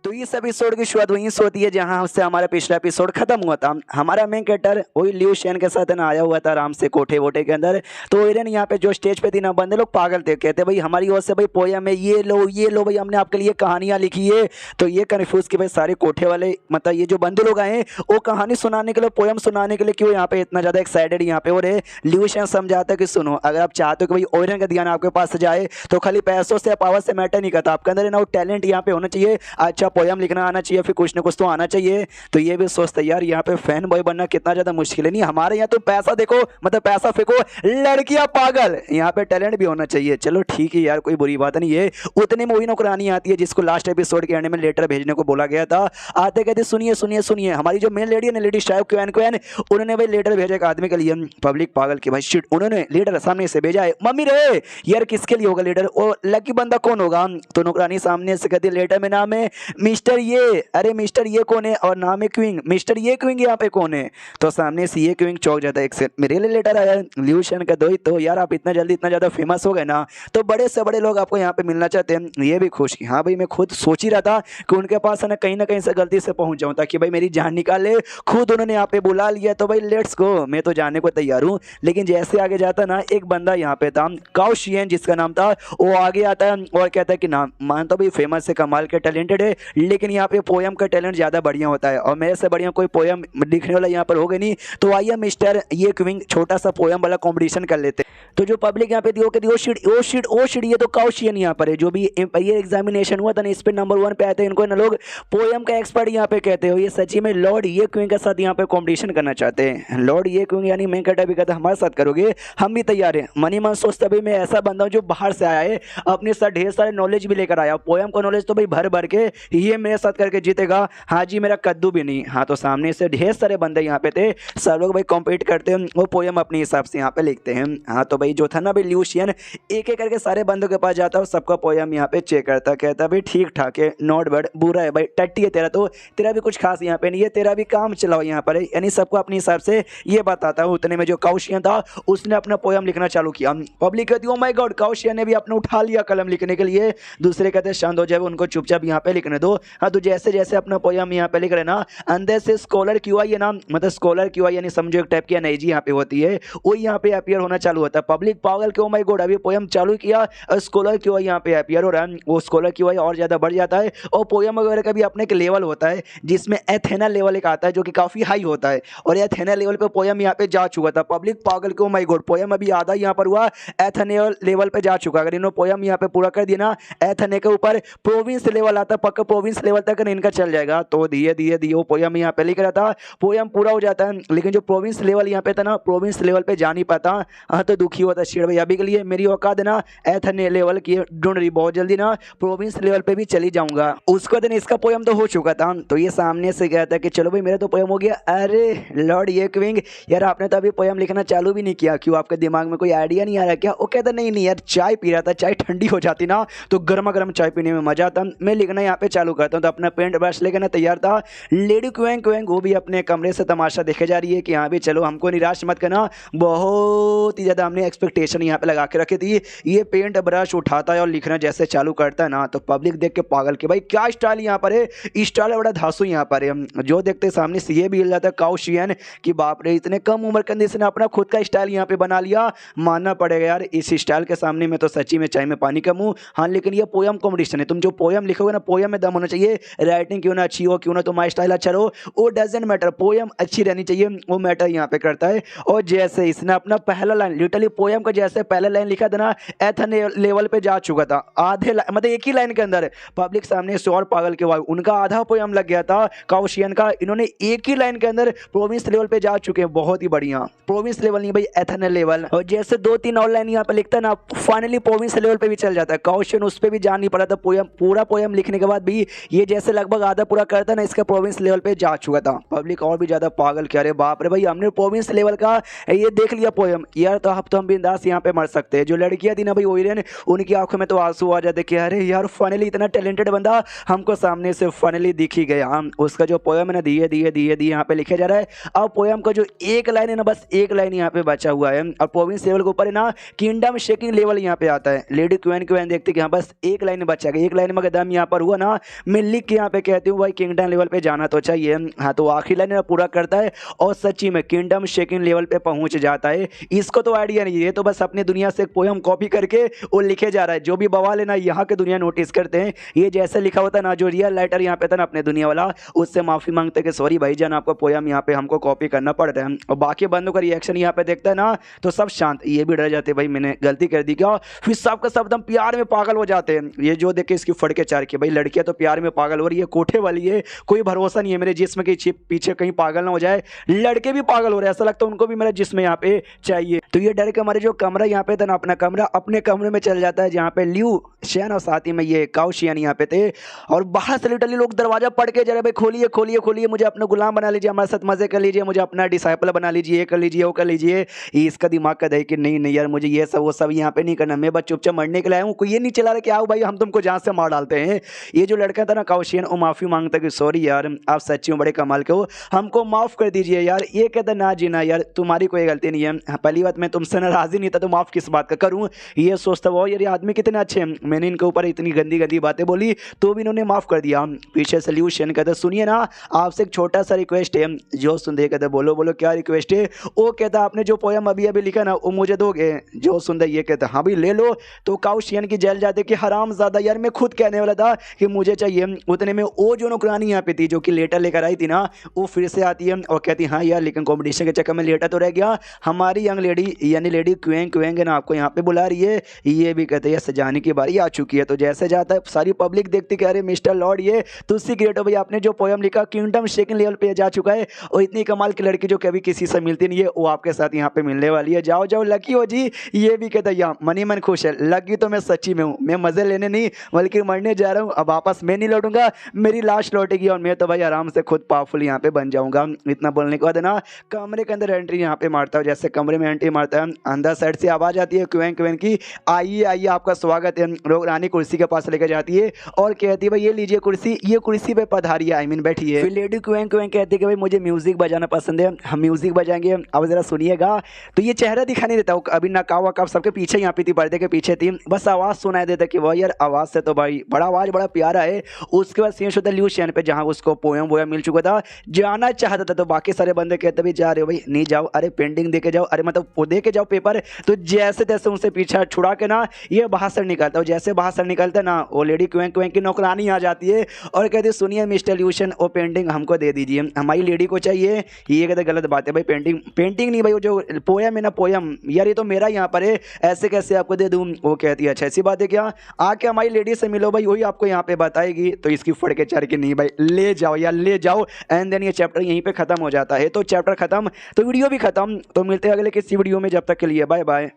तो इस एपिसोड की शुरुआत वहीं से होती है जहां उससे हमारा पिछला एपिसोड खत्म हुआ था। हमारा मेन कैरेक्टर वही लियू शेन के साथ ना आया हुआ था आराम से कोठे वोटे के अंदर। तो एरन यहाँ पे जो स्टेज पे थी ना, बंदे लोग पागल थे, कहते भाई हमारी ओर से भाई पोयम है, ये लो भाई हमने आपके लिए कहानियां लिखी है। तो ये कन्फ्यूज कि भाई सारे कोठे वाले मतलब ये जो बंदे लोग आए हैं वो कहानी सुनाने के लिए, पोयम सुनाने के लिए क्यों यहाँ पे इतना ज्यादा एक्साइटेड यहाँ पे। और लियू शेन समझाता है कि सुनो, अगर आप चाहते हो कि भाई ओरन का ध्यान आपके पास जाए तो खाली पैसों से पावर से मैटर नहीं करता, आपके अंदर ना वो टैलेंट यहाँ पे होना चाहिए, अच्छा पोयम लिखना आना चाहिए, फिर कुछ ना कुछ तो आना चाहिए। तो ये भी सोचता यार यहाँ पे फैन बॉय बनना कितना ज्यादा मुश्किल है। नहीं हमारे यहाँ तो पैसा देखो, मतलब पैसा फेंको, लड़कियां पागल, यहाँ पे टैलेंट भी होना चाहिए। चलो ठीक है यार, कोई बुरी बात नहीं है। उतने में वही नौकरानी आती है जिसको लास्ट एपिसोड के एंड में लेटर भेजने को बोला गया था। आते कहते सुनिए सुनिए सुनिए, हमारी जो मेन लेडी है ना, लेडी शायद क्वेन, उन्होंने भाई लेटर भेजा एक आदमी के लिए। पब्लिक पागल की भाई शिट, उन्होंने लेटर सामने से भेजा है। मम्मी रे यार किसके लिए होगा लेटर, और लकी बंदा कौन होगा। तो नौकरानी सामने से कहती लेटर में नाम है मिस्टर ये, अरे मिस्टर ये कौन है, और नाम है क्विंग, मिस्टर ये क्विंग यहाँ पे कौन है। तो सामने से ये क्विंग चौंक जाता है, एक से मेरे लिए लेटर आया लियू शेन का। दो तो यार आप इतना जल्दी इतना ज़्यादा फेमस हो गए ना, तो बड़े से बड़े लोग आपको यहाँ पे मिलना चाहते हैं। ये भी खुश, हाँ भाई मैं खुद सोच ही रहा था कि उनके पास है ना कहीं से गलती से पहुंच जाऊँ ताकि भाई मेरी जान निकाले। खुद उन्होंने यहाँ पे बुला लिया तो भाई लेट्स गो, मैं तो जाने को तैयार हूँ। लेकिन जैसे आगे जाता ना, एक बंदा यहाँ पे था काओ शियन जिसका नाम था, वो आगे आता है और कहता है कि नाम मानता भाई फेमस है, कमाल के टैलेंटेड है, लेकिन यहाँ पे पोयम का टैलेंट ज़्यादा बढ़िया होता है और मेरे से बढ़िया कोई पोयम लिखने वाला यहाँ पर होगा नहीं। तो आइए मिस्टर ये क्विंग छोटा सा पोयम वाला कॉम्पिटिशन कर लेते। तो जो पब्लिक यहाँ पे थी वो कहती ओ शिट ये तो काओ शियन यहाँ पर है, जो भी ये एग्जामिनेशन हुआ था ना इस पे नंबर 1 पे आए थे, इनको ना लोग पोयम का एक्सपर्ट यहाँ पे कहते हो। ये सच्ची में लॉर्ड ये क्विंग के साथ यहाँ पे कॉम्पिटिशन करना चाहते हैं। लॉर्ड ये क्विंग यानी मैं कहता भी कहता हमारे साथ करोगे, हम भी तैयार है। मनी मन सोचता भाई मैं ऐसा बंदा हूँ जो बाहर से आया है, अपने साथ ढेर सारे नॉलेज भी लेकर आया, पोयम का नॉलेज तो भाई भर भर के ये मेरे साथ करके जीतेगा। हाँ जी मेरा कद्दू भी नहीं। हाँ तो सामने से ढेर सारे बंदे यहाँ पे थे, सब लोग भाई कॉम्पीट करते हैं, वो पोयम अपने हिसाब से यहाँ पे लिखते हैं। हाँ तो भाई जो था ना भाई लियू शेन एक एक करके सारे बंदों के पास जाता है, सबका पोयम यहाँ पे चेक करता, कहता भाई ठीक ठाक है, नॉट बैड, बुरा है भाई, टट्टी है तेरा, तो तेरा भी कुछ खास यहाँ पे नहीं है, तेरा भी काम चलाओ यहाँ पर, यानी सबको अपने हिसाब से ये बताता है। उतने में जो काओ शियन था उसने अपना पोयम लिखना चालू किया। पब्लिक कहती है ओ माय गॉड, काओ शियन ने भी अपना उठा लिया कलम लिखने के लिए। दूसरे कहते हैं शांत हो जाए, उनको चुपचाप यहाँ पे लिखने दो। हाँ तो जैसे जैसे अपना पोयम यहाँ पे लिख रहे ना, अंदर से स्कॉलर क्यू आई है ना, मतलब स्कॉलर क्यू आई यानी समझो एक टाइप की एनर्जी यहाँ पे होती है, वो यहाँ पे अपीयर होना चालू होता है। पब्लिक पागल के ओ माय गॉड, अभी पोयम चालू किया और स्कॉलर क्यू आई यहाँ पे अपीयर हो रहा है। वो स्कॉलर क्यू आई और ज्यादा बढ़ जाता है और पोयम वगैरह का भी अपने एक लेवल होता है जिसमें एथेना लेवल एक आता है जो कि काफी हाई होता है, और एथेना लेवल पे पोयम यहाँ पे जा चुका था। पब्लिक पागल के ओ माय गॉड, पोयम अभी आधा यहाँ पर हुआ, एथेना लेवल पे जा चुका। अगर इन्होंने पोयम यहाँ पे पूरा कर दिया ना, एथेना के ऊपर प्रोविंस लेवल आता है, पक्का प्रोविंस लेवल तक इनका चल जाएगा। तो धीरे धीरे वो पोयम यहाँ पे लिख रहा था, पोयम पूरा हो जाता है, लेकिन जो प्रोविंस लेवल यहाँ पे था ना, प्रोविंस लेवल पे जा नहीं पाता। हाँ तो दुखी होता शेर भाई, अभी के लिए मेरी औकात ना एथेना लेवल की ढूंढ रही, बहुत जल्दी ना प्रोविंस लेवल पे भी चली जाऊंगा। उसको दिन इसका पोयम तो हो चुका था, तो ये सामने से कहता कि चलो भाई मेरा तो पोयम हो गया। अरे लॉर्ड ये क्विंग यार आपने तो अभी पोयम लिखना चालू भी नहीं किया, क्यों आपके दिमाग में कोई आइडिया नहीं आ रहा क्या। वो कहता नहीं यार चाय पी रहा था, चाय ठंडी हो जाती ना तो गर्मा गर्म चाय पीने में मजा आता, मैं लिखना यहाँ पे चालू करता हूँ। तो अपना पेंट ब्रश लेकर ना तैयार था। लेडी क्वेंग वो भी अपने कमरे से तमाशा देखे जा रही है कि हाँ भी चलो हमको निराश मत करना, बहुत ही ज़्यादा हमने एक्सपेक्टेशन यहाँ पे लगा के रखी थी। ये पेंट ब्रश उठाता है और लिखना जैसे चालू करता है ना, तो पब्लिक देख के पागल के भाई क्या स्टाइल यहाँ पर है, स्टाइल बड़ा धांसू यहाँ पर है। जो देखते सामने से ये भी हिल जाता है काओ शियन कि बाप रे इतने कम उम्र के अंदर इसने अपना खुद का स्टाइल यहाँ पे बना लिया। मानना पड़ेगा यार इस स्टाइल के सामने में तो सच्ची में चाय में पानी कम हूँ। हाँ लेकिन ये पोयम कॉम्पिटिशन है, तुम जो पोयम लिखोगे ना पोयम में दम होना चाहिए, राइटिंग क्यों ना अच्छी हो, क्यों ना तुम्हारा स्टाइल अच्छा हो, वो डजेंट मैटर, पोयम अच्छी रहनी चाहिए, वो मैटर यहाँ पे करता है। और जैसे इसने अपना पहला लाइन लिटरली पोयम का जैसे पहला लाइन लिखा था ना, एथेना लेवल पे जा चुका था, आधे मतलब एक ही लाइन के अंदर पब्लिक सामने से और पागल के वायु, उनका आधा पोयम लग गया था काओ शियन का, इन्होंने एक ही लाइन के अंदर प्रोविंस लेवल पे जा चुके हैं। बहुत ही बढ़िया, प्रोविंस लेवल नहीं भाई एथेना लेवल। और जैसे 2-3 और लाइन यहाँ पे लिखता है ना, फाइनली प्रोविंस लेवल पे भी चल जाता है। काओ शियन उस पर भी जान नहीं पड़ा था, पोयम पूरा पोयम लिखने के बाद भी ये जैसे लगभग आधा पूरा करता ना, इसका प्रोविंस लेवल पे जा चुका था। पब्लिक और भी ज़्यादा पागल, क्या रे बाप रे भाई, हमने प्रोविंस लेवल का ये देख लिया पोएम यार, तो हम बिंदास यहाँ पे मर सकते हैं। जो लड़कियाँ थी ना भाई ओरियन, उनकी आंखों में तो आंसू आ जाते कि अरे यार फाइनली इतना टैलेंटेड बंदा हमको सामने से फाइनली दिख ही गया। उसका जो पोएम है ना दिए दिए दिए दिए यहाँ पे लिखा जा रहा है। अब पोएम का जो एक लाइन है ना, बस एक लाइन यहाँ पे बचा हुआ है। और प्रोविंस लेवल के ऊपर है ना किंगडम शेकिंग लेवल यहाँ पे आता है। लेडी क्वेन देखते कि हाँ बस एक लाइन बचा गया, एक लाइन में दम यहाँ पर हुआ ना, मैं लिख के यहाँ पे कहती हूँ भाई किंगडम लेवल पे जाना तो चाहिए। हाँ तो आखिरी लाइन पूरा करता है और सच्ची में किंगडम शेकिंग लेवल पे पहुंच जाता है। इसको तो आइडिया नहीं है, ये तो बस अपनी दुनिया से एक पोएम कॉपी करके वो लिखे जा रहा है। जो भी बवाल है ना यहाँ के दुनिया नोटिस करते हैं, ये जैसे लिखा होता ना, जो रियल राइटर यहाँ पे था ना अपने दुनिया वाला, उससे माफी मांगते कि सॉरी भाईजान आपको पोएम यहाँ पे हमको कॉपी करना पड़ रहा है। और बाकी बंदों का रिएक्शन यहाँ पे देखता है ना तो सब शांत, ये भी डर जाते भाई मैंने गलती कर दी क्या। फिर सबका सब एकदम प्यार में पागल हो जाते हैं। ये जो देखे इसकी फड़के चार की भाई लड़कियां तो प्यार में पागल हो रही है, कोठे वाली है, कोई भरोसा नहीं है मेरे जिस्म के पीछे कहीं पागल ना हो जाए। लड़के भी पागल हो रहे हैं, ऐसा लगता है उनको भी मेरा जिस्म यहाँ पे चाहिए। तो ये डर के हमारे जो कमरा यहाँ पे था ना, अपना कमरा अपने कमरे में चल जाता है जहाँ पे ल्यू शेन और साथ ही में ये काउ शियन यहाँ पे थे। और बाहर से लिटरली लोग दरवाजा पड़ के जरा भाई खोलिए खोलिए खोलिए, मुझे अपना गुलाम बना लीजिए, हमारे साथ मजे कर लीजिए, मुझे अपना डिसाइपल बना लीजिए, ये कर लीजिए वो कर लीजिए। इसका दिमाग का है कि नहीं नहीं यार मुझे ये सब वो सब यहाँ पे नहीं करना, मैं बस चुपचाप मरने के लिए आया हूँ। कोई ये नहीं चला रहा कि आओ भाई हम तुमको जान से मार डालते हैं। ये जो लड़का था ना काउशियन, वो माफी मांगता कि सॉरी यार आप सच्ची में बड़े कमाल के हो, हमको माफ कर दीजिए यार। ये कहता ना जीना यार तुम्हारी कोई गलती नहीं है, पहली बात मैं तुमसे नाराज ही नहीं था तो माफ किस बात का करूँ। ये सोचता वो यार आदमी कितने अच्छे हैं, मैंने इनके ऊपर इतनी गंदी गंदी बातें बोली तो भी इन्होंने माफ कर दिया। पीछे से ल्यू शेन कहता सुनिए ना आपसे एक छोटा सा रिक्वेस्ट है। जो सुनदे कहता बोलो बोलो क्या रिक्वेस्ट है। वो कहता आपने जो पोएम अभी अभी लिखा ना वो मुझे दोगे। जो सुनदे ये कहता हाँ भाई ले लो। तो काउशियन की जेल जाते कि हराम ज्यादा यार मैं खुद कहने वाला था कि मुझे चाहिए। उतने में वो जो नौकरानी यहाँ पे थी जो कि लेटर लेकर आई थी ना, वो फिर से आती है और कहती हाँ यार लेकिन कॉम्पिटिशन के चक्कर में लेटर तो रह गया, हमारी यंग लेडी यानी लेडी क्वेंग ना आपको यहाँ पे बुला रही है। ये भी कहते हैं सजाने की बारी आ चुकी है। तो जैसे जाता है सारी पब्लिक देखती कि अरे मिस्टर लॉर्ड ये तुलसी ग्रेट हो भाई, आपने जो पोएम लिखा किंगडम शेकिंग लेवल पे जा चुका है। और इतनी कमाल की लड़की जो कभी किसी से मिलती नहीं है वो आपके साथ यहाँ पे मिलने वाली है, जाओ जाओ लकी हो जी। ये भी कहता है मनी मन खुश है, लकी तो मैं सच्ची में हूँ, मैं मजे लेने नहीं बल्कि मरने जा रहा हूँ। अब वापस मैं नहीं लौटूंगा, मेरी लाश लौटेगी और मैं तो भाई आराम से खुद पावरफुल यहाँ पे बन जाऊंगा। इतना बोलने के बाद ना कमरे के अंदर एंट्री यहाँ पे मारता है। जैसे कमरे में एंट्री मारता है अंदर साइड से आवाज आती है क्वेंग की, आइए आइए आपका स्वागत है। लोग रानी कुर्सी के पास लेकर जाती है और कहती है भाई ये लीजिए कुर्सी, ये कुर्सी पे पधारिए, आई मीन बैठिए। फिर लेडी क्वेंग कहती है कि भाई मुझे म्यूजिक बजाना पसंद है, हम म्यूजिक बजाएंगे, अब जरा सुनिएगा। तो ये चेहरा दिखा नहीं देता, अभी नकाब वकाब सबके पीछे यहाँ पे थी, पर्दे के पीछे थी, बस आवाज सुनाई देता कि वह यार आवाज से तो भाई बड़ा आवाज बड़ा प्यारा है। उसके बाद सीन होता ल्यू शेन पे जहाँ उसको पोएम वोएम मिल चुका था, जाना चाहता था। तो बाकी सारे बंदे कहते भी जा रहे हो भाई नहीं जाओ, अरे पेंटिंग दे के जाओ, अरे मतलब वो दे के जाओ पेपर। तो जैसे तैसे उनसे पीछा छुड़ा के ना ये बाहर से निकलता है। जैसे बाहर से निकलता ना वो लेडी क्वेंग की नौकरानी आ जाती है और कहती है सुनिए मिस्टर ल्यूशन वो पेंटिंग हमको दे दीजिए, हमारी लेडी को चाहिए। ये कहते गलत बात है भाई, पेंटिंग नहीं भाई, वो जो पोएम है ना पोएम यार ये तो मेरा यहाँ पर है, ऐसे कैसे आपको दे दूँ। वो कहती है अच्छा ऐसी बात है क्या, आके हमारी लेडी से मिलो भाई, वही आपको यहाँ पे बताएगी। तो इसकी फड़ के चढ़ के नहीं भाई ले जाओ यार ले जाओ। एंड देन ये चैप्टर यहीं पे खत्म हो जाता है। तो चैप्टर खत्म तो वीडियो भी खत्म। तो मिलते हैं अगले किसी वीडियो में, जब तक के लिए बाय बाय।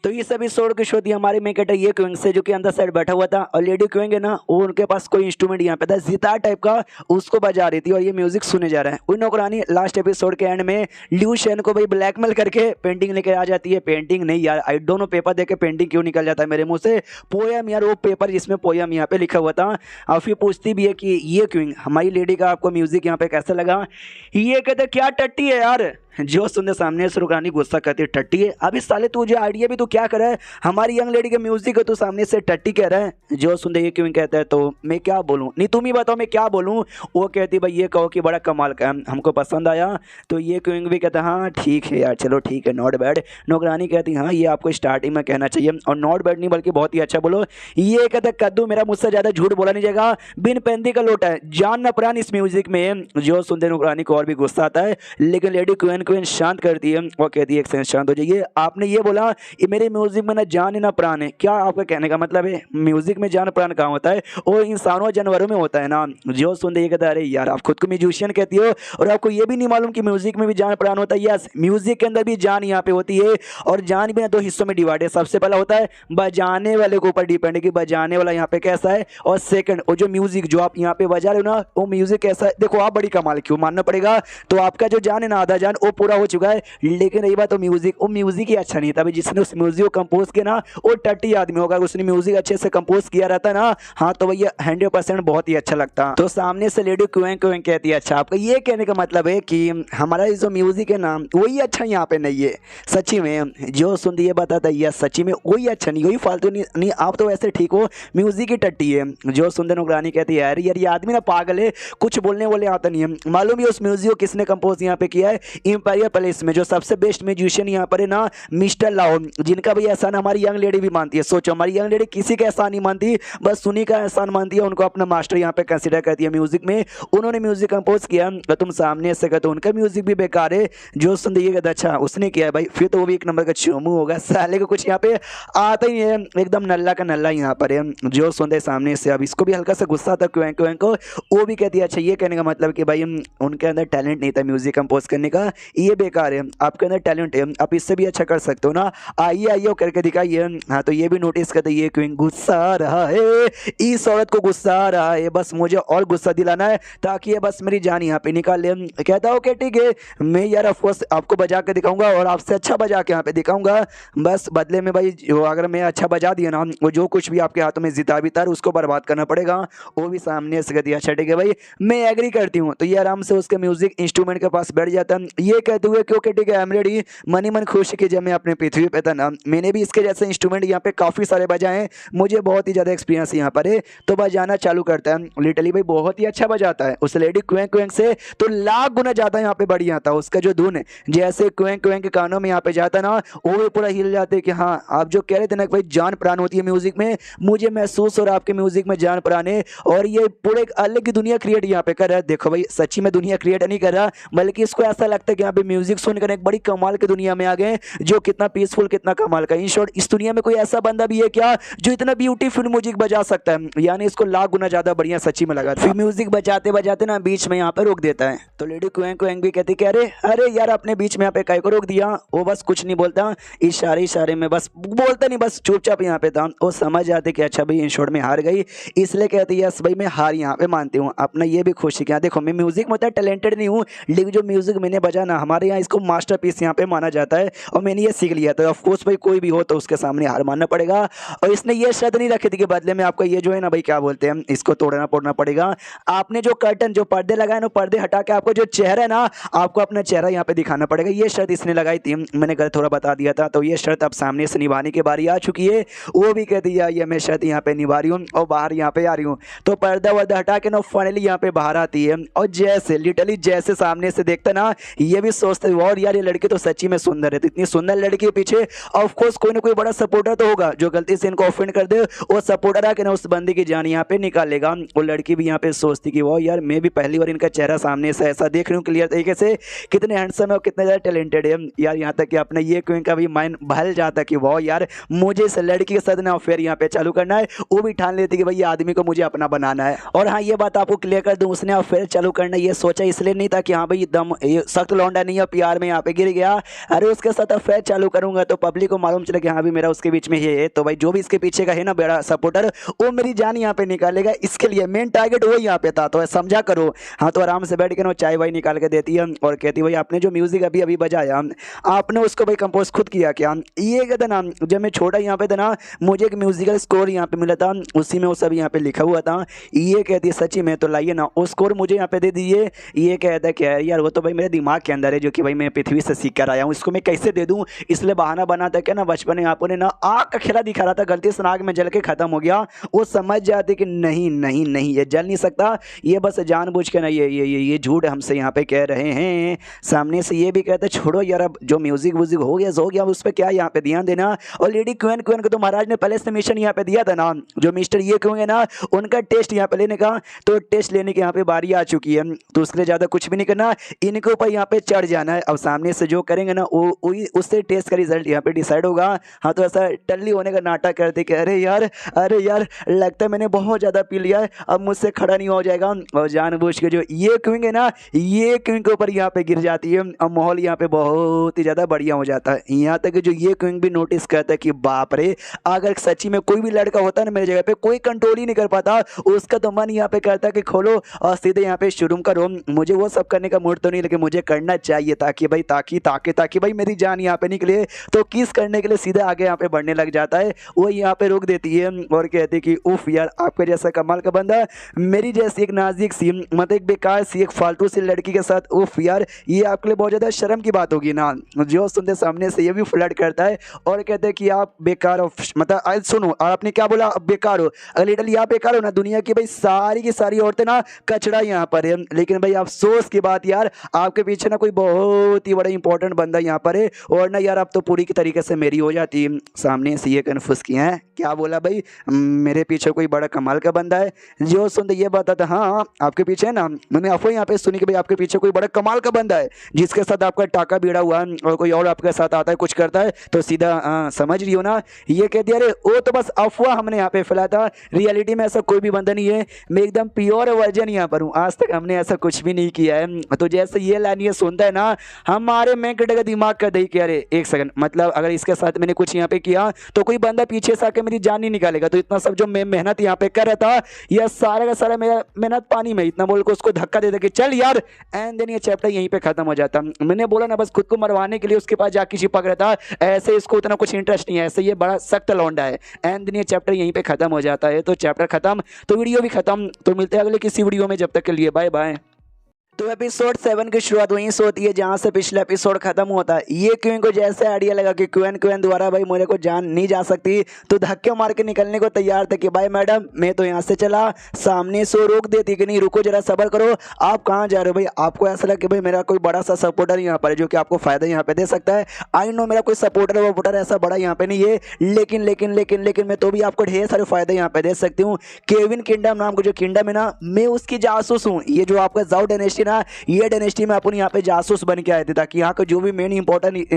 तो इस एपिसोड की शो थी हमारे मेन कैरेक्टर ये क्विंग से, जो कि अंदर साइड बैठा हुआ था। और लेडी क्विंग है ना वो उनके पास कोई इंस्ट्रूमेंट यहाँ पे था जितार टाइप का, उसको बजा रही थी और ये म्यूजिक सुने जा रहा है। वही नौकरानी लास्ट एपिसोड के एंड में ल्यू शेन को भाई ब्लैकमेल करके पेंटिंग लेकर आ जाती है। पेंटिंग नहीं यार, आई डोंट नो पेपर देके पेंटिंग क्यों निकल जाता है मेरे मुंह से, पोएम यार वो पेपर जिसमें पोएम यहाँ पे लिखा हुआ था। और फिर पूछती भी है कि ये क्विंग हमारी लेडी का आपको म्यूजिक यहाँ पे कैसा लगा। ये कहते क्या टट्टी है यार। जो सुनने सामने से रुकरानी गुस्सा करती टट्टी है, अभी साले तू जो आइडिया भी तू क्या कर रहा है, हमारी यंग लेडी के म्यूजिक है, तू सामने से टट्टी कह रहा है। जो सुनते ये क्यों कहता है तो मैं क्या बोलूं, नहीं तुम ही बताओ मैं क्या बोलूं। वो कहती भाई ये कहो कि बड़ा कमाल का हमको पसंद आया। तो ये क्यों भी कहता हाँ ठीक है यार चलो ठीक है नॉट बैड। नौकरानी कहती हाँ ये आपको स्टार्टिंग में कहना चाहिए और नॉट बैड नहीं बल्कि बहुत ही अच्छा बोलो। ये कहता कद्दू मेरा मुझसे ज़्यादा झूठ बोला नहीं जाएगा, बिन पेंदी का लोटा है, जान न प्राण इस म्यूजिक में। जो सुनते नौकरानी को और भी गुस्सा आता है, लेकिन लेडी क्वीन क्वीन शांत करती है और कहती है एक सेकंड शांत हो जाइए, आपने ये बोला ये मेरे म्यूजिक में ना जान है ना प्राण है, क्या आपका कहने का मतलब है म्यूजिक में जान प्राण कहाँ होता है, और इंसानों और जानवरों में होता है ना। जो सुनते ये कहता है अरे यार आप खुद को म्यूजिशियन कहती हो और आपको ये भी नहीं मालूम कि म्यूजिक में भी जान प्राण होता है। यस, म्यूजिक के अंदर भी जान यहाँ पे होती है, और जान भी ना दो हिस्सों में डिवाइड है। सबसे पहला होता है बजाने वाले के ऊपर डिपेंड है कि बजाने वाला यहाँ पे कैसा है, और सेकंड वो जो म्यूजिक जो आप यहाँ पे बजा रहे हो ना वो म्यूजिक कैसा है। देखो आप बड़ी कमाल क्यों मानना पड़ेगा, तो आपका जो जान है ना आधा जान वो पूरा हो चुका है, लेकिन रही बात तो म्यूजिक, वो म्यूजिक ही अच्छा नहीं था भाई। जिसने उस म्यूजिक को कंपोज किया ना वो टट्टी आदमी होगा, उसने म्यूजिक अच्छे से कंपोज किया रहता ना, हाँ तो भैया 100% बहुत ही अच्छा लगता। तो सामने से लेडी क्यों क्यों कहती है अच्छा आपका ये कहने का मतलब है कि हमारा जो म्यूजिक है ना वही अच्छा यहाँ पे नहीं है। सच्ची में जो सुन ये बताता है सच्ची में वही अच्छा नहीं, वही फालतू नहीं, आप तो वैसे ठीक हो, म्यूजिक ही टट्टी है। जो सुंदर नौकरानी कहती है यार ये आदमी ना पागल है, कुछ बोलने वाले आता नहीं है। मालूम है उस म्यूजिक को किसने कंपोज यहाँ पे किया है, इंपीरियल पैलेस में जो सबसे बेस्ट म्यूजिशियन यहाँ पर है ना मिस्टर लाओ, जिनका भी एहसान हमारी यंग लेडी भी मानती है। सोचो हमारी यंग लेडी किसी का एहसान नहीं मानती, बस सुनी का एहसान मानती है, उनको अपना मास्टर यहाँ पे कंसिडर करती है। म्यूजिक में उन्होंने म्यूजिक कंपोज किया तो तुम सामने से कहते उनका म्यूजिक भी बेकार है। जो सुन ये कहता अच्छा उसने किया है भाई, फिर तो वो भी एक नंबर का चोमू होगा, साले को कुछ यहाँ पे आता ही है, एकदम नल्ला का नल्ला यहाँ पर है। जो सुनते सामने से अब इसको भी हल्का सा गुस्सा था क्यों को, वो भी कहती है अच्छा ये कहने का मतलब कि भाई उनके अंदर टैलेंट नहीं था म्यूजिक कंपोज करने का, ये बेकार है, आपके अंदर टैलेंट है, आप इससे भी अच्छा कर सकते हो ना, आइए आइए करके दिखाइए। हाँ तो ये भी नोटिस करते ये क्यों गुस्सा आ रहा है, इस औरत को गुस्सा आ रहा है, बस मुझे और गुस्सा दिलाना है ताकि ये बस मेरी जान यहाँ पे निकाल ले। कहता हो कि ठीक है मैं यार ऑफकोर्स आपको बजा के दिखाऊंगा और आपसे अच्छा बजा के यहाँ पे दिखाऊंगा, बस बदले में भाई जो अगर मैं अच्छा बजा दिया ना वो जो कुछ भी आपके हाथों में जिता भी था उसको बर्बाद करना पड़ेगा। वो भी सामने से कहती है अच्छा ठीक है भाई मैं एग्री करती हूँ। तो ये आराम से उसके म्यूजिक इंस्ट्रूमेंट के पास बैठ जाता है, ये कहते हुए क्योंकि ठीक है आई एम रेडी, मनी मन खुश की जब मैं अपने पृथ्वी पे था ना मैंने भी इसके जैसे इंस्ट्रूमेंट यहाँ पे काफ़ी सारे बजाए हैं, मुझे बहुत ही ज़्यादा एक्सपीरियंस यहाँ पर है। तो बजाना चालू करता है, लिटरली भाई बहुत ही अच्छा बजाता है, उस लेडी क्वेंक क्वेंक से तो लाख गुना ज़्यादा यहाँ पे बढ़िया था। उसका जो धुन है जैसे क्वेंक क्वेंक के कानों में यहाँ पे जाता ना वो भी पूरा हिल जाते कि हाँ आप जो कह रहे थे ना भाई जान प्राण होती है म्यूजिक में, मुझे महसूस हो रहा आपके म्यूजिक में जान प्राण है, और ये पूरे एक अलग की दुनिया क्रिएट यहाँ पे कर रहा है। देखो भाई सच्ची में दुनिया क्रिएट नहीं कर रहा, बल्कि इसको ऐसा लगता है कि यहाँ पे म्यूजिक सुनकर एक बड़ी कमाल की दुनिया में आ गए, जो कितना पीसफुल कितना कमाल का। इन शॉर्ट इस दुनिया में कोई ऐसा बंदा भी है क्या जो इतना ब्यूटीफुल म्यूजिक बजा सकता है, यानी इसको लाख गुना ज्यादा बढ़िया सच्ची में लगा। फिर म्यूजिक बजाते बजाते ना बीच में यहाँ पे रोक देता है, तो लेडी क्वेंक क्वेंक भी कहती कि अरे अरे यार अपने बीच में यहाँ पे काय को रोक दिया। वो बस कुछ नहीं बोलता, इशारे इशारे में बस बोलता नहीं, बस चुपचाप यहाँ पे था। वो समझ जाते कि अच्छा भाई इन शॉर्ट में हार गई, इसलिए कहती है यस भाई मैं हार यहाँ पे मानती हूँ। अपना ये भी खुशी क्या देखो मैं म्यूजिक में उतना टैलेंटेड नहीं हूँ, लेकिन जो म्यूजिक मैंने बजाना हमारे यहाँ इसको मास्टरपीस यहाँ पे माना जाता है और मैंने ये सीख लिया। तो ऑफकोर्स भाई कोई भी हो तो उसके सामने हार मानना पड़ेगा। और इसने ये शर्त नहीं रखी थी कि बदले में आपको ये जो है ना भाई क्या बोलते हैं इसको तोड़ना पड़ना पड़ेगा। आपने जो कर्टन जो पर्दे लगाए ना पर्दे हटा के आपको जो चेहरा है ना आपको अपना चेहरा यहाँ पे दिखाना पड़ेगा, ये शर्त इसने लगाई थी, मैंने गलत थोड़ा बता दिया था। तो ये शर्त अब सामने से निभाने की बारी आ चुकी है। वो भी कहती है ये मैं शर्त यहाँ पे निभा रही हूँ और बाहर यहाँ पे आ रही हूँ। तो पर्दा वर्दा हटा के ना फाइनली यहाँ पे बाहर आती है, और जैसे लिटरली जैसे सामने से देखता ना ये भी सोचते और यार ये लड़की तो सच्ची में सुंदर है। तो इतनी सुंदर लड़की के पीछे ऑफकोर्स कोई ना कोई बड़ा सपोर्टर तो होगा जो गलती से इनको ऑफेंड कर दे, वो सपोर्टर आके ना उस बंदी की जान यहाँ पे निकालेगा। वो लड़की भी यहाँ पे सोचती कि वो यार मैं भी पहली बार इनका चेहरा सामने से ऐसा देख रही हूँ क्लियर तरीके से, कितने हैंडसम है और कितने ज़्यादा टैलेंटेड है यार। यहाँ तक कि अपने ये क्यों का भी माइंड बहल जाता कि वो यार मुझे इस लड़की के साथ ना अफेयर यहाँ पे चालू करना है। वो भी ठान लेती कि भाई ये आदमी को मुझे अपना बनाना है। और हाँ ये बात आपको क्लियर कर दूँ, उसने अफेयर चालू करना ये सोचा इसलिए नहीं था कि हाँ भाई दम सख्त लौंडा नहीं है प्यार में यहाँ पे गिर गया, अरे उसके साथ अफेयर चालू करूंगा तो पब्लिक को मालूम चले कि हाँ भी मेरा उसके बीच में ये है, तो भाई जो भी इसके पीछे का है ना बड़ा सपोर्टर वो मेरी जान यहाँ पे निकालेगा, इसके लिए मेन टारगेट वो यहाँ पे था। तो समझा करो। हाँ तो आराम से बैठ के ना चाय वाई निकाल के देती है और कहती भाई आपने जो म्यूजिक अभी अभी बजाया आपने उसको भाई कंपोज खुद किया क्या? ये कहता ना जब मैं छोटा यहाँ पे था ना मुझे एक म्यूजिकल स्कोर यहाँ पे मिला था, उसी में वो सब यहाँ पे लिखा हुआ था। ये कहती है सच्ची में? तो लाइए ना वो स्कोर मुझे यहाँ पे दे दीजिए। ये कहता है क्या यार वो तो भाई मेरे दिमाग के अंदर है जो कि भाई मैं पृथ्वी से सीख कर आया हूँ, इसको मैं कैसे दे दूँ? इसलिए बहाना बनाता क्या ना बचपन में आपने ना आग का खेला दिखा रहा था, गलती से आग में जल के खत्म हो गया। वो समझ जाते कि नहीं नहीं नहीं ये जल नहीं सकता, ये बस जानबूझ के ना ये झूठ हमसे यहाँ पे कह रहे हैं। सामने से ये भी कहते छोड़ो यार अब जो म्यूजिक वूजिक हो गया उस पर क्या यहाँ पे ध्यान देना। और लेडी क्वीन को तो महाराज ने पहले से मिशन यहाँ पे दिया था ना, जो मिस्टर ये क्यों है ना उनका टेस्ट यहाँ पे लेने का, तो टेस्ट लेने की यहाँ पे बारी आ चुकी है। तो उसके लिए ज़्यादा कुछ भी नहीं करना, इनके ऊपर यहाँ पे चढ़ जाना है। अब सामने से जो करेंगे ना वो उससे टेस्ट का रिजल्ट यहाँ पे डिसाइड होगा। हाँ तो ऐसा टल्ली होने का नाटक करते कि अरे यार लगता है मैंने बहुत ज़्यादा पी लिया है, अब मुझसे खड़ा नहीं हो जाएगा, और जानबूझ के जो ये क्विंग है ना ये क्विंग के ऊपर यहाँ पे गिर जाती है। अब माहौल यहाँ पे बहुत ही ज़्यादा बढ़िया हो जाता है। यहाँ तक कि जो ये क्विंग भी नोटिस करता है कि बाप रे, अगर सच्ची में कोई भी लड़का होता है ना मेरी जगह पे, कोई कंट्रोल ही नहीं कर पाता, उसका तो मन यहाँ पे करता है कि खोलो और सीधे यहाँ पे शुरू करो। मुझे वो सब करने का मूड तो नहीं, लेकिन मुझे करना चाहिए ताकि भाई ताकि भाई मेरी जान यहाँ पे निकले। तो किस करने के लिए सीधे आगे यहाँ पे बढ़ने लग जाता है। वो यहाँ पे रोक देती है और कहती है कि उफ यार, आपके जैसा कमाल का बंदा मेरी जैसी एक नाजुक सी मतलब एक बेकार सी एक फालतू सी लड़की के साथ, उफ यार ये आपके लिए बहुत ज़्यादा शर्म की बात होगी ना। जो सुनते सामने से ये भी फ्लर्ट करता है और कहते हैं कि आप बेकार हो, मतलब सुनो आपने क्या बोला, आप बेकार हो। अगर लिटरली आप बेकार हो ना, दुनिया की भाई सारी की सारी औरतें ना कचड़ा यहाँ पर है। लेकिन भाई अफसोस की बात यार, आपके पीछे ना कोई बहुत ही बड़ा इंपॉर्टेंट बंदा यहाँ पर है, और ना यार आप तो पूरी की तरीके से मेरी हो जाती है। सामने से ये कन्फ्यूज किया है, क्या बोला भाई, मेरे पीछे कोई बड़ा कमाल का बंदा है। जो सुनते ये बताता हाँ आपके पीछे है ना, मैंने अफवाह यहाँ पे सुनी कि भाई आपके पीछे कोई बड़ा कमाल का बंदा है जिसके साथ आपका टाका भिड़ा हुआ है, और कोई और आपके साथ आता है कुछ करता है तो सीधा समझ रही हो ना। ये कह दिया अरे वो तो बस अफवाह हमने यहाँ पे फैलाया था, रियलिटी में ऐसा कोई भी बंदा नहीं है, मैं एकदम प्योर वर्जन यहाँ पर हूँ, आज तक हमने ऐसा कुछ भी नहीं किया है। तो जैसे ये लाइन ये सुनता है ना, हमारे मैकेट का दिमाग का दही कि अरे एक सेकंड, मतलब अगर इसके साथ मैंने कुछ यहाँ पे किया तो कोई बंदा पीछे से आके मेरी जान नहीं निकालेगा। तो इतना सब जो मैं मेहनत यहाँ पे कर रहा था, यह सारा का सारा मेरा मेहनत पानी में, इतना बोल के उसको धक्का दे दे कि चल यार, एंड देन ये चैप्टर यहीं पे खत्म हो जाता। मैंने बोला ना बस खुद को मरवाने के लिए उसके पास जाके चिपक रहा था, ऐसे इसको उतना कुछ इंटरेस्ट नहीं है, ऐसे ये बड़ा सख्त लौंडा है। एंड देन ये चैप्टर यहीं पे खत्म हो जाता है। तो चैप्टर खत्म तो वीडियो भी खत्म। तो मिलते हैं अगले किसी वीडियो में, जब तक के लिए बाय बाय। तो एपिसोड 7 की शुरुआत वहीं से होती है जहां से पिछला एपिसोड खत्म होता है। ये क्वीन को जैसे आइडिया लगा कि क्वीन द्वारा भाई मेरे को जान नहीं जा सकती, तो धक्के मार के निकलने को तैयार थे कि भाई मैडम मैं तो यहाँ से चला। सामने से रोक देती कि नहीं रुको जरा सब्र करो, आप कहाँ जा रहे हो भाई, आपको ऐसा लगा कि भाई मेरा कोई बड़ा सा सपोर्टर यहाँ पर है जो कि आपको फायदा यहाँ पे दे सकता है। आई नो मेरा कोई सपोर्टर वोपोर्टर ऐसा बड़ा यहाँ पे नहीं है, लेकिन लेकिन लेकिन लेकिन मैं तो भी आपको ढेर सारे फायदे यहाँ पे दे सकती हूँ। केविन किंगडम नाम का जो किंगडम है ना, मैं उसकी जासूस हूँ। ये जो आपका जाओ डायनेस्टी ना, ये डायनेस्टी में अपन यहाँ पे जासूस बन के आए थे ताकि यहाँ का जो भी मेन इंपॉर्टेंट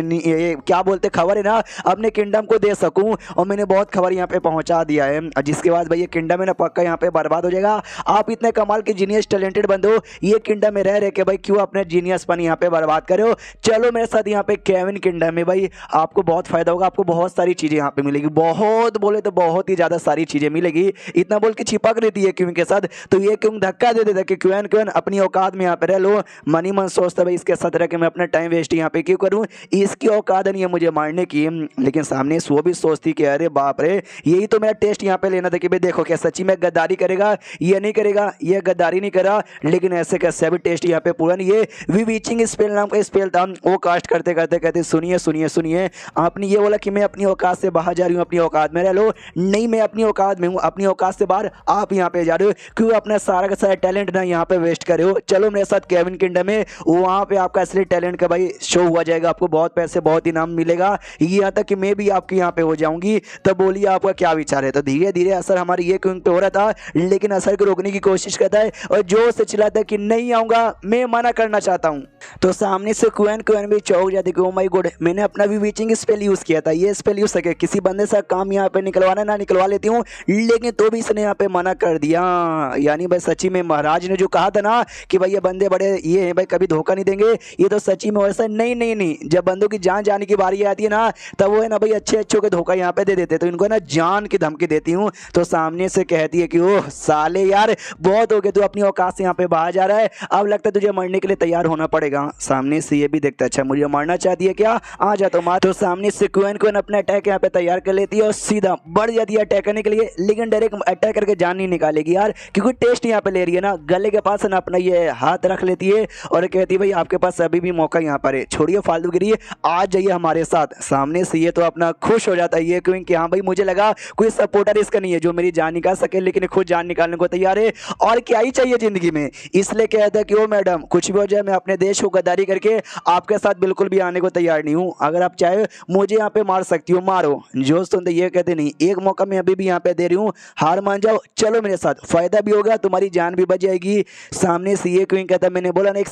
क्या बोलते खबर है ना अपने किंगडम को दे सकूं, और मैंने बहुत खबर यहाँ पे पहुँचा दिया है, जिसके बाद भाई ये किंगडम है ना पक्का यहाँ पे बर्बाद हो जाएगा। आप इतने कमाल के जीनियस टैलेंटेड बंदे हो, ये किंगडम में रह रहे के भाई क्यों अपने जीनियस पन यहाँ पे बर्बाद करे हो। चलो मेरे साथ यहाँ पे केविन किंगडम में भाई आपको बहुत फायदा होगा, आपको बहुत सारी चीजें यहाँ पे मिलेगी, बहुत बोले तो बहुत ही ज्यादा सारी चीजें मिलेगी। इतना बोल के छिपक रहती है क्वीन के साथ, तो ये क्यों धक्का दे देता कि क्वीन अपनी औकात में यहाँ पे रह लो। मनी मन सोचता भाई इसके साथ रह के मैं अपना टाइम वेस्ट यहाँ पे क्यों करूँ, इसकी औकात नहीं है मुझे मारने की। लेकिन सामने वो भी सोचती कि अरे बाप रे, यही तो मेरा टेस्ट यहाँ पे लेना था कि भाई देखो क्या सच्ची में गद्दारी करेगा, ये नहीं करेगा, ये गद्दारी नहीं करा, लेकिन ऐसे कैसे भी टेस्ट यहाँ पे पूरा नहीं है। विविचिंग स्पेल नाम का स्पेल था, वो कास्ट करते करते कहते सुनिए सुनिए सुनिए, आपने ये बोला कि मैं अपनी औकात से बाहर जा रही हूँ, अपनी औकात में रह लो। नहीं, मैं अपनी औकात में हूँ, अपनी औकात से बाहर आप यहाँ पे जा रहे हो, क्यों अपना सारा का सारा टैलेंट ना यहाँ पे वेस्ट करे हो। चलो मेरे साथ केविन किंगडम में, वहाँ पे आपका असली टैलेंट का भाई शो हुआ जाएगा, आपको बहुत पैसे बहुत इनाम मिलेगा, यहाँ तक कि मैं भी आपके यहाँ पे हो जाऊंगी। तब बोलिए आपका क्या विचार है। तो धीरे धीरे असर हमारी ये क्वीन पे हो रहा था, लेकिन असर को रोकने की कोशिश करता है और जोर से चिल्लाता है कि नहीं आऊंगा, मैं मना करना चाहता हूँ। तो सामने से क्वीन भी चौंक जाती है कि ओ माय गॉड, मैंने अपना विविचिंग स्पेल यूज किया था, ये स्पेल यूज करके किसी बंदे से काम यहाँ पे निकलवाना ना निकलवा लेती हूँ, लेकिन तो भी इसने यहाँ पे मना कर दिया। यानी भाई सच्ची में महाराज ने जो कहा था ना कि भाई ये बंदे बड़े ये हैं भाई, कभी धोखा नहीं देंगे, ये तो सच्ची में वैसा नहीं। जब बंदों की जान जाने की बारी आती है ना, तब वो है ना भाई अच्छे के धोखा यहाँ पे दे देते, तो इनको ना जान की धमकी देती हूँ। तो सामने से कहती है कि ओह साले यार बहुत हो गए, तू अपनी औकात से यहाँ पे बाहर जा रहा है, अब लगता है तुझे मरने के लिए तैयार होना पड़ेगा। सामने से ये भी देखता है अच्छा मुझे मारना चाहती है क्या, आ जा तो मार। तो सामने से क्वीन अपना अटैक यहाँ पे तैयार कर लेती है और सीधा बढ़ जाती है अटैक करने के लिए, लेकिन डायरेक्ट अटैक करके जान नहीं निकालेगी यार, क्योंकि टेस्ट यहाँ पे ले रही है ना। गले के पास ना अपना ये हाथ रख लेती है और कहती है भाई आपके पास अभी भी मौका यहाँ पर है, छोड़िए फालतूगिरी, आज जाइए हमारे साथ। सामने से ये तो अपना खुश हो जाता है ये क्वीन कि हाँ भाई मुझे लगा कोई सपोर्टर इसका नहीं है जो मेरी जान निकाल सके, लेकिन खुद जान निकालने को तैयार है, और क्या ही चाहिए जिंदगी में। इसलिए कहता है कि ओ मैडम कुछ भी हो जाए, मैं अपने देश को गद्दारी करके आपके साथ बिल्कुल भी आने को तैयार नहीं हूँ, अगर आप चाहे मुझे यहाँ पे मार सकती हो, मारो। जो सुनते ये कहते नहीं, एक मौका मैं अभी भी यहाँ पे दे रही हूँ, हार मान जाओ, चलो मेरे साथ, फायदा भी होगा, तुम्हारी जान भी बच जाएगी। सामने से ये क्वीन कहता मैंने बोला ना, एक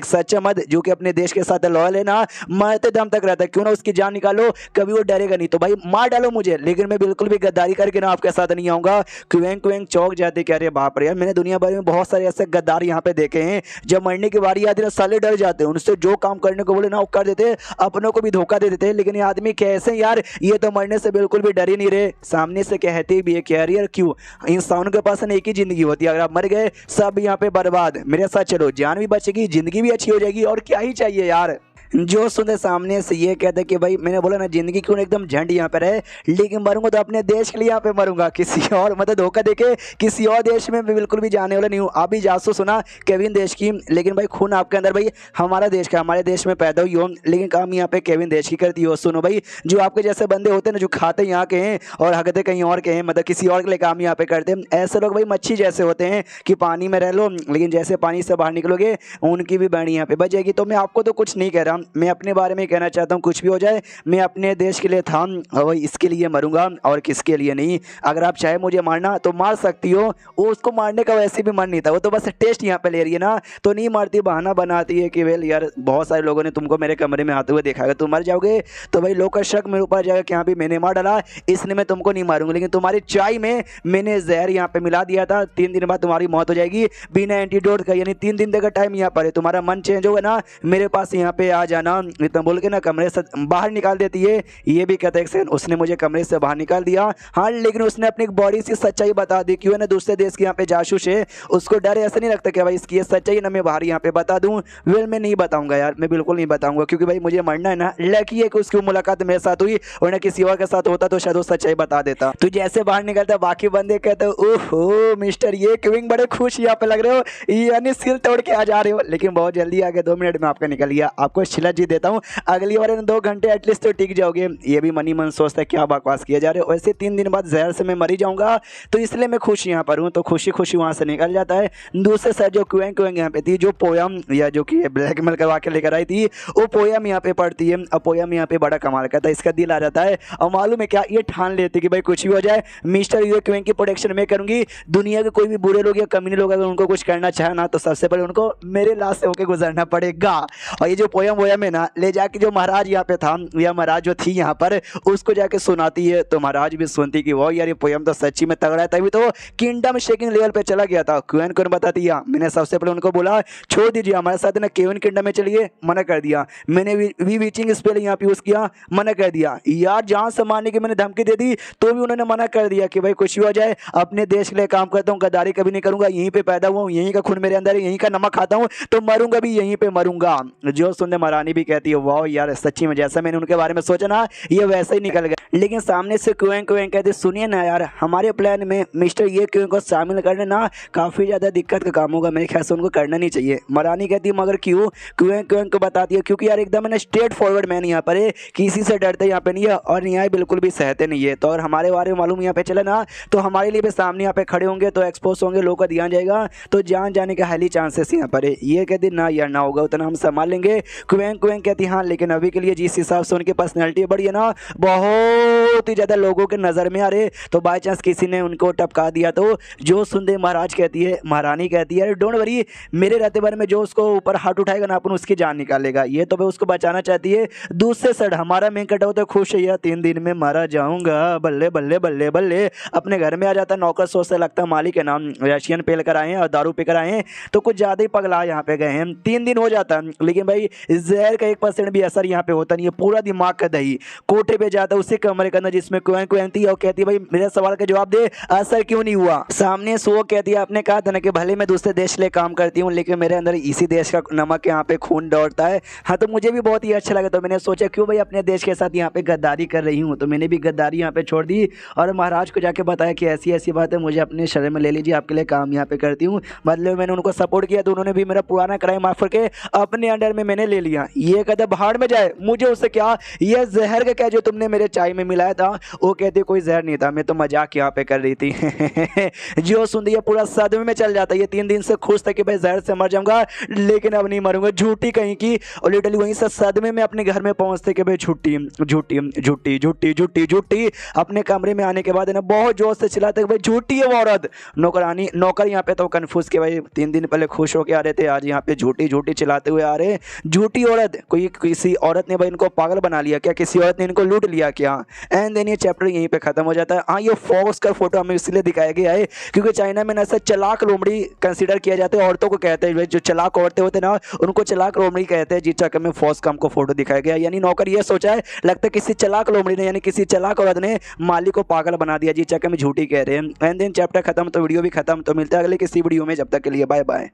सच्चा मर्द जो कि अपने देश के साथ लॉयल है ना, मरते दम तक रहता है, क्यों ना उसकी जान निकालो, कभी वो डरेगा नहीं। तो भाई मार डालो मुझे, लेकिन मैं बिल्कुल भी गद्दारी करके ना आपके साथ नहीं आऊंगा। क्वेंग क्वेंग चौक जाते, कह रहे बाप रे यार, मैंने दुनिया भर में बहुत सारे ऐसे गद्दार यहाँ पे देखे हैं, जब मरने की बारी आती है साले डर जाते हैं, उनसे जो काम करने को बोले ना वो कर देते, अपनों को भी धोखा दे देते। लेकिन ये आदमी कैसे यार, ये तो मरने से बिल्कुल भी डर ही नहीं रहे, सामने से कहते भी है कि यार क्यों, इंसानों के पास एक ही जिंदगी होती है, अगर आप मर गए सब यहाँ पे बर्बाद, मेरे साथ चलो, जान भी बचेगी, जिंदगी भी अच्छी हो जाएगी, और क्या ही चाहिए यार। जो सुनते सामने से ये कहते कि भाई मैंने बोला ना, जिंदगी क्यों एकदम झंड यहाँ पे रहे, लेकिन मरूंगा तो अपने देश के लिए यहाँ पे मरूंगा, किसी और मतलब धोखा देके किसी और देश में मैं बिल्कुल भी जाने वाला नहीं हूँ। आप भी जासूस सुना केविन देश की, लेकिन भाई खून आपके अंदर भाई हमारा देश का, हमारे देश में पैदा हुई हो, लेकिन काम यहाँ पे केविन देश की करती हो। सुनो भाई, जो आपके जैसे बंदे होते हैं ना, जो खाते यहाँ के हैं और हकते कहीं और के हैं, मतलब किसी और के लिए काम यहाँ पे करते हैं, ऐसे लोग भाई मच्छी जैसे होते हैं कि पानी में रह लो, लेकिन जैसे पानी से बाहर निकलोगे उनकी भी बैंडी यहाँ पे बचेगी। तो मैं आपको तो कुछ नहीं कह रहा, मैं अपने बारे में कहना चाहता हूँ, कुछ भी हो जाए मैं अपने देश के लिए था और इसके लिए मरूंगा और किसके लिए नहीं। अगर आप चाहे मुझे मारना तो मार सकती हो, वो उसको मारने का वैसे भी मन नहीं था, वो तो बस टेस्ट यहाँ पे ले रही है ना, तो नहीं मारती, बहाना बनाती है कि वेल यार बहुत सारे लोगों ने तुमको मेरे कमरे में आते हुए देखा है, तुम मर जाओगे तो भाई लोग का शक मेरे ऊपर जाएगा कि हाँ भी मैंने मार डाला, इसलिए मैं तुमको नहीं मारूंगा, लेकिन तुम्हारी चाय में मैंने जहर यहाँ पे मिला दिया था, 3 दिन बाद तुम्हारी मौत हो जाएगी बिना एंटीडोट का, यानी 3 दिन तक का टाइम यहाँ पर है, तुम्हारा मन चेंज होगा ना, मेरे पास यहाँ पे आ जाना, इतना बोल के ना कमरे से बाहर निकाल देती है। ये भी कहता है एक सेकंड, उसने मुझे कमरे से बाहर निकाल दिया, हाँ, लेकिन उसने अपनी बॉडी से सच्चाई बता दी, क्यों ना दूसरे देश के यहाँ पे जासूस है, उसको डर ऐसा नहीं लगता कि भाई इसकी ये सच्चाई ना मैं बाहर यहाँ पे बता दूं। वेल मैं नहीं बताऊंगा यार, मैं बिल्कुल नहीं बताऊंगा, क्योंकि भाई मुझे मरना है ना, लकी है कि उसकी मुलाकात मेरे साथ हुई, और ना किसी और के साथ होता तो शायद वो सच्चाई बता देता। तो जैसे बाहर निकलता बाकी बंदे कहते ओहो मिस्टर ये क्विंग बड़े खुश यहाँ पे लग रहे हो, यानी सिल तोड़ के आ जा रहे हो, लेकिन बहुत जल्दी आ गए, 2 मिनट में आपका निकल गया, आपको शिला जी देता हूँ, अगली बार 2 घंटे एटलीस्ट तो टिक जाओगे। ये भी मनी मन सोचता है क्या बकवास किया जा रहे हो, वैसे 3 दिन बाद जहर से मैं मरी जाऊंगा, तो इसलिए मैं खुश यहाँ पर हूँ, तो खुशी खुशी वहाँ से निकल जाता है। दूसरे साइड जो क्वेंग क्वेंग यहाँ पे थी, जो पोयम या जो कि ब्लैकमेल करवा के लेकर आई थी, वो पोयम यहाँ पे पढ़ती है। अब पोयम यहाँ पे बड़ा कमाल करता है, इसका दिल आ जाता है, और मालूम है क्या, ये ठान लेती कि भाई कुछ भी हो जाए मिस्टर यू क्वेंग की प्रोटेक्शन मैं करूंगी, दुनिया के कोई भी बुरे लोग या कमीने लोग अगर उनको कुछ करना चाहे ना, तो सबसे पहले उनको मेरे लाश से होकर गुजरना पड़ेगा। और ये जो पोयम वोयम है ना, ले जाके जो महाराज यहाँ पे था या महाराज जो थी यहाँ पर, उसको जाके सुनाती है, तो महाराज भी सुनती कि वो यार ये पोयम तो सच्ची में तगड़ा है, तभी तो किंगडम शेकिंग लेवल पे चला गया था। क्वेन कौन बताती है, मैंने सबसे पहले उनको बोला छोड़ दीजिए हमारे साथ ना, केविन किंगडम में चलिए, मना कर दिया, मैंने वी वीचिंग स्पेल यहाँ पे यूज किया, मना कर दिया यार, जान से मारने की मैंने धमकी दे दी, तो भी उन्होंने मना कर दिया कि भाई कुछ भी हो जाए अपने देश के लिए काम करता हूँ, गद्दारी कभी नहीं करूंगा, यहीं पे पैदा हुआ हूँ, यहीं का खून मेरे अंदर है, यहीं का नमक खाता हूँ, तो मरूंगा भी यहीं पे मरूंगा। जो सुनने महारानी भी कहती है वाह यार सच्ची में जैसा मैंने उनके बारे में सोचा ना, ये वैसे ही निकल गया। लेकिन सामने से क्वेंग क्वेंग कहते सुनिए ना यार, हमारे प्लान में मिस्टर ये क्वेंग को शामिल करना ना काफ़ी ज़्यादा दिक्कत का काम होगा, मेरे ख्याल से उनको करना नहीं चाहिए। महारानी कहती है मगर क्यों, क्वेंग क्वेंग को बताती है क्योंकि यार एकदम ना स्ट्रेट फॉरवर्ड मैन यहाँ पर है, किसी से डरते यहाँ पे नहीं है और न्याय बिल्कुल भी सहते नहीं है, तो और हमारे बारे में मालूम यहाँ पे चले ना, तो हमारे लिए भी सामने यहाँ पे खड़े होंगे, तो एक्सपोज होंगे, लोगों का ध्यान जाएगा, तो जान जाने का हाईली चांसेस यहाँ पर है। ये कहती ना यार ना होगा, उतना हम संभाल लेंगे। क्वेंग क्वेंग कहती हाँ, लेकिन अभी के लिए जिस हिसाब से उनकी पर्सनैलिटी बड़ी है ना, बहुत ही ज़्यादा लोगों के नज़र में आ रहे, तो बाई चांस किसी ने उनको टपका दिया तो जो सुनते महाराज कहती है, महारानी कहती है डोंट वरी, मेरे रहते बारे में जो उसको ऊपर हाथ उठाएगा ना, अपन उसकी जान निकालेगा, ये तो भाई उसको बचाना चाहती है। दूसरे साइड हमारा मेन कटा होता है खुश है, 3 दिन में मारा जाऊंगा, बल्ले बल्ले बल्ले बल्ले, अपने घर में आ जाता, नौकर सोचता लगता मालिक है नाम रशियन पेल कर आए हैं और दारू पी कर आए हैं, तो कुछ ज़्यादा ही पगला यहाँ पे गए हैं। 3 दिन हो जाता है, लेकिन भाई जहर का 1% भी असर यहाँ पे होता नहीं है, पूरा दिमाग का दही कोठे पे जाता है उसी कमरे के अंदर जिसमें क्वेंग क्वेंग थी, और कहती है भाई मेरे सवाल का जवाब दे, असर क्यों नहीं हुआ। सामने से वो कहती है आपने कहा था ना कि भले मैं दूसरे देश के लिए काम करती हूँ, लेकिन मेरे अंदर इसी देश का नमक यहाँ पे खून दौड़ता है। हाँ, तो मुझे भी बहुत ही अच्छा लगा, तो मैंने सोचा क्यों भाई अपने देश के साथ यहाँ पे गद्दारी कर रही हूँ, तो मैंने भी गद्दारी यहाँ पे छोड़ दी और महाराज को जाके बताया कि ऐसी ऐसी बात है, मुझे अपने शहर में ले लीजिए, आपके लिए काम यहाँ पे करती हूँ। बदले में मैंने उनको सपोर्ट किया, तो उन्होंने भी मेरा पुराना क्राइम माफ करके अपने अंडर में मैंने ले लिया। दिया। ये कहते भाड़ में जाए, मुझे उससे क्या, ये जहर का क्या जो तुमने मेरे चाय में मिलाया था। वो कहते कोई जहर नहीं था, मैं तो मजाक यहाँ पे कर रही थी। जो सुनती है पूरा सदमे में चल जाता है। ये 3 दिन से खुश था कि भाई जहर से मर जाऊंगा, लेकिन अब नहीं मरूंगा, झूठी कहीं की। और लिटरली वहीं से सदमे में अपने घर में पहुंचते कि भाई झूठी झूठी झूठी झूठी झूठी झूठी। अपने कमरे में आने के बाद है ना बहुत जोर से चिल्लाते कि भाई झूठी है वो औरत। नौकर यहाँ पे तो कंफ्यूज के भाई 3 दिन पहले खुश होके आ रहे थे, आज यहाँ पे झूठी झूठी चिल्लाते हुए आ रहे। झूठी औरत, कोई किसी औरत ने भाई इनको पागल बना लिया क्या, किसी औरत ने इनको लूट लिया क्या। एंड देन ये चैप्टर यहीं पे खत्म हो जाता है। हाँ, ये फॉक्स का फोटो हमें इसलिए दिखाया गया है क्योंकि चाइना में ऐसा चलाक लोमड़ी कंसीडर किया जाता है, औरतों को कहते हैं जो चलाक औरतें होते हैं ना उनको चलाक लोमड़ी कहते हैं। जिस चक्कर में फॉक्स का हमको फोटो दिखाया गया, यानी नौकर ये सोचा है, लगता है किसी चलाक लोमड़ी ने यानी किसी चलाक औरत ने मालिक को पागल बना दिया, जिस चक्कर में झूठी कह रहे हैं। एंड देन चैप्टर खत्म, तो वीडियो भी खत्म। तो मिलता है अगले किसी वीडियो में, जब तक के लिए बाय बाय।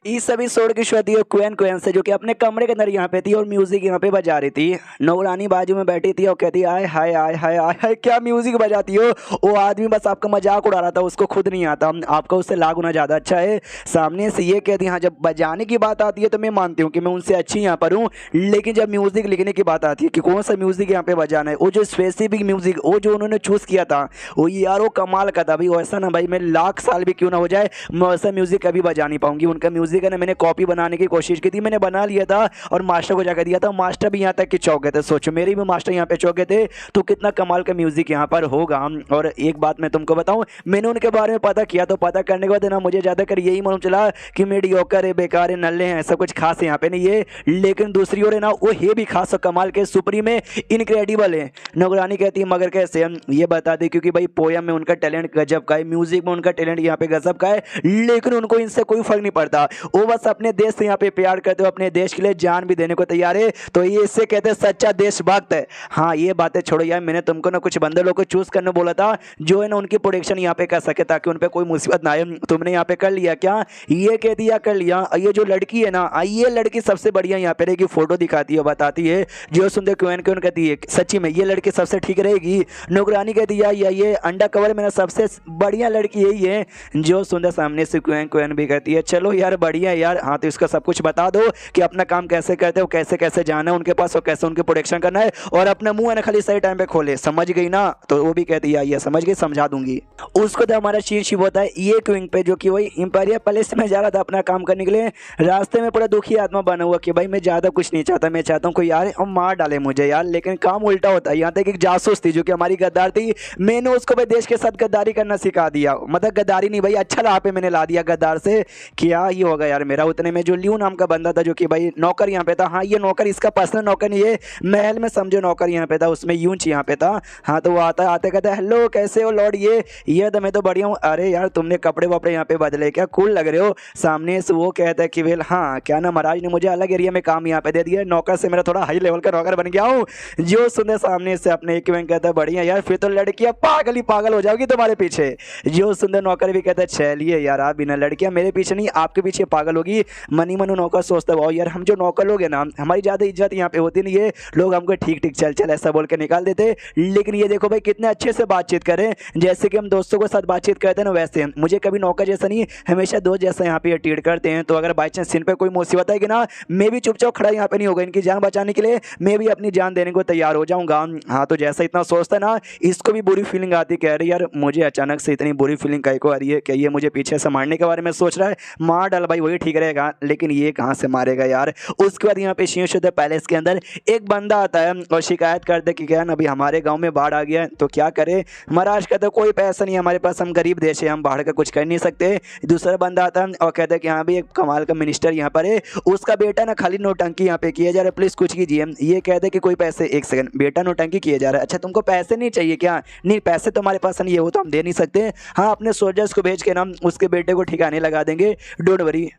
इस सभी शोर की शुरुआत हुई क्वेन से, जो कि अपने कमरे के अंदर यहाँ पे थी और म्यूजिक यहाँ पे बजा रही थी। नौरानी बाजू में बैठी थी और कहती आय हाय आय हाय आय हाय क्या म्यूजिक बजाती हो। वो आदमी बस आपका मजाक उड़ा रहा था, उसको खुद नहीं आता, आपका उससे लाख गुना ज़्यादा अच्छा है। सामने से ये कहती हाँ, जब बजाने की बात आती है तो मैं मानती हूँ कि मैं उनसे अच्छी यहाँ पर हूँ, लेकिन जब म्यूजिक लिखने की बात आती है कि कौन सा म्यूजिक यहाँ पे बजाना है, वो जो स्पेसिफिक म्यूजिक वो जो उन्होंने चूज़ किया था वो यार वो कमाल का था भाई। वैसा ना भाई मैं लाख साल भी क्यों ना हो जाए, मैं वैसा म्यूजिक कभी बजा नहीं पाऊंगी। उनका म्यूजिक है ना, मैंने कॉपी बनाने की कोशिश की थी, मैंने बना लिया था और मास्टर को जाकर दिया था। मास्टर भी यहाँ तक कि चौंक गए थे। सोचो मेरे भी मास्टर यहाँ पे चौंक गए थे, तो कितना कमाल का म्यूजिक यहाँ पर होगा। और एक बात मैं तुमको बताऊं, मैंने उनके बारे में पता किया, तो पता करने के बाद ना मुझे ज़्यादातर यही मालूम चला कि मीडियोकर है, बेकार है, नल्ले हैं, ऐसा कुछ खास यहाँ पे नहीं है। लेकिन दूसरी ओर है ना वो है भी खास और कमाल के, सुप्रीम है, इनक्रेडिबल है। नौकरानी कहती है मगर कैसे, हम ये बता दें क्योंकि भाई पोयम में उनका टैलेंट गजब का है, म्यूजिक में उनका टैलेंट यहाँ पे गजब का है, लेकिन उनको इनसे कोई फर्क नहीं पड़ता। वो बस अपने देश से यहाँ पे प्यार करते हो, अपने देश के लिए जान भी देने को तैयार है, तो ये इससे कहते हैं सच्चा देशभक्त है। हाँ ये बातें छोड़ो यार, मैंने तुमको ना कुछ बंदे लोग को चूज करने बोला था जो है ना उनकी प्रोटेक्शन यहाँ पे कर सके ताकि उन पे कोई मुसीबत ना आए। तुमने यहाँ पे कर लिया क्या, ये कह दिया कर लिया। ये जो लड़की है ना, ये लड़की सबसे बढ़िया यहाँ पे रहेगी, फोटो दिखाती है, बताती है, जो सुनते क्यों कहती है सच्ची में ये लड़की सबसे ठीक रहेगी। नौकरानी कहती है ये अंडा कवर में ना सबसे बढ़िया लड़की यही है। जो सुंदर सामने से क्वेन भी कहती है चलो यार बढ़िया यार, हाँ तो इसका सब कुछ बता दो कि अपना काम कैसे करते हो, कैसे कैसे जाना है उनके पास और कैसे उनकी प्रोटेक्शन करना है, और अपना मुंह है ना खाली सही टाइम पे खोले, समझ गई ना। तो वो भी कहती है ये समझ गई, समझा दूंगी उसको। तो हमारा शीर्ष होता है ये क्विंग पे, जो कि वही इंपीरियल पैलेस में जा रहा था अपना काम करने के लिए। रास्ते में पूरा दुखी आत्मा बना हुआ कि भाई मैं ज़्यादा कुछ नहीं चाहता, मैं चाहता हूँ कोई यार और मार डाले मुझे यार, लेकिन काम उल्टा होता है। यहाँ तक एक जासूस थी जो कि हमारी गद्दार थी, मैंने उसको भाई देश के साथ गद्दारी करना सिखा दिया, मतलब गद्दारी नहीं भाई अच्छा राह पे मैंने ला दिया गद्दार से। क्या ये होगा यार मेरा। उतने में जो लियू नाम का बंदा था जो कि भाई नौकर यहाँ पे था, हाँ ये नौकर इसका पर्सनल नौकर नहीं है, महल में समझो नौकर यहाँ पे था, उसमें यूंच यहाँ पे था। हाँ तो वो आता आते कहता है हेलो कैसे हो लॉर्ड, ये तो मैं तो बढ़िया हूँ। अरे यार तुमने कपड़े वपड़े यहाँ पे बदले क्या, कूल लग रहे हो। सामने से वो कहता है कि वेल हाँ क्या ना महाराज ने मुझे अलग एरिया में काम यहाँ पे दे दिया, नौकर से मेरा थोड़ा हाई लेवल का नौकर बन गया हूँ। जो सुंदर सामने से अपने एक कहता है बढ़िया यार, फिर तो लड़कियाँ पागल ही पागल हो जाओगी तुम्हारे पीछे। जो सुंदर नौकर भी कहता है चलिए यार आप बिना लड़कियाँ मेरे पीछे नहीं आपके पीछे पागल होगी। मनी मनु नौकर सोचता है यार हम जो नौकर लोग हैं ना हमारी ज़्यादा इज्जत यहाँ पे होती नहीं है, लोग हमको ठीक ठीक चल चल ऐसा बोल के निकाल देते। लेकिन ये देखो भाई कितने अच्छे से बातचीत करें, जैसे कि हम दोस्तों के साथ बातचीत करते हैं ना वैसे। मुझे कभी नौकर जैसा नहीं, हमेशा दोस्त जैसा यहाँ पे ट्रीट करते हैं। तो अगर बाई चांस इन पे कोई मुसीबत आएगी ना, मैं भी चुपचाप खड़ा यहाँ पे नहीं होगा, इनकी जान बचाने के लिए मैं भी अपनी जान देने को तैयार हो जाऊँगा। हाँ तो जैसा इतना सोचता ना, इसको भी बुरी फीलिंग आती, कह रही यार मुझे अचानक से इतनी बुरी फीलिंग कहीं को आ रही है कि ये मुझे पीछे से मारने के बारे में सोच रहा है, मार डाल भाई वही ठीक रहेगा, लेकिन ये कहाँ से मारेगा यार। उसके बाद यहाँ पे शिवशुद्ध पैलेस के अंदर एक बंदा आता है और शिकायत करते कि क्या अभी हमारे गांव में बाढ़ आ गया है, तो क्या करे। महाराज कहते कोई पैसा नहीं हमारे पास, हम गरीब देश है, हम बाढ़ का कुछ कर नहीं सकते। दूसरा बंदा आता है और कहता है कि हाँ भी एक कमाल का मिनिस्टर यहाँ पर है, उसका बेटा ना खाली नोटंकी यहाँ पे किया जा रहा है, प्लीज़ कुछ कीजिए। ये कहते हैं कि कोई पैसे, एक सेकंड, बेटा नोटंकी किया जा रहा है, अच्छा तुमको पैसे नहीं चाहिए क्या, नहीं पैसे तो हमारे पास नहीं है, वो तो हम दे नहीं सकते, हाँ अपने सोल्जर्स को भेज के ना उसके बेटे को ठिकाने लगा देंगे, डोंट वरी।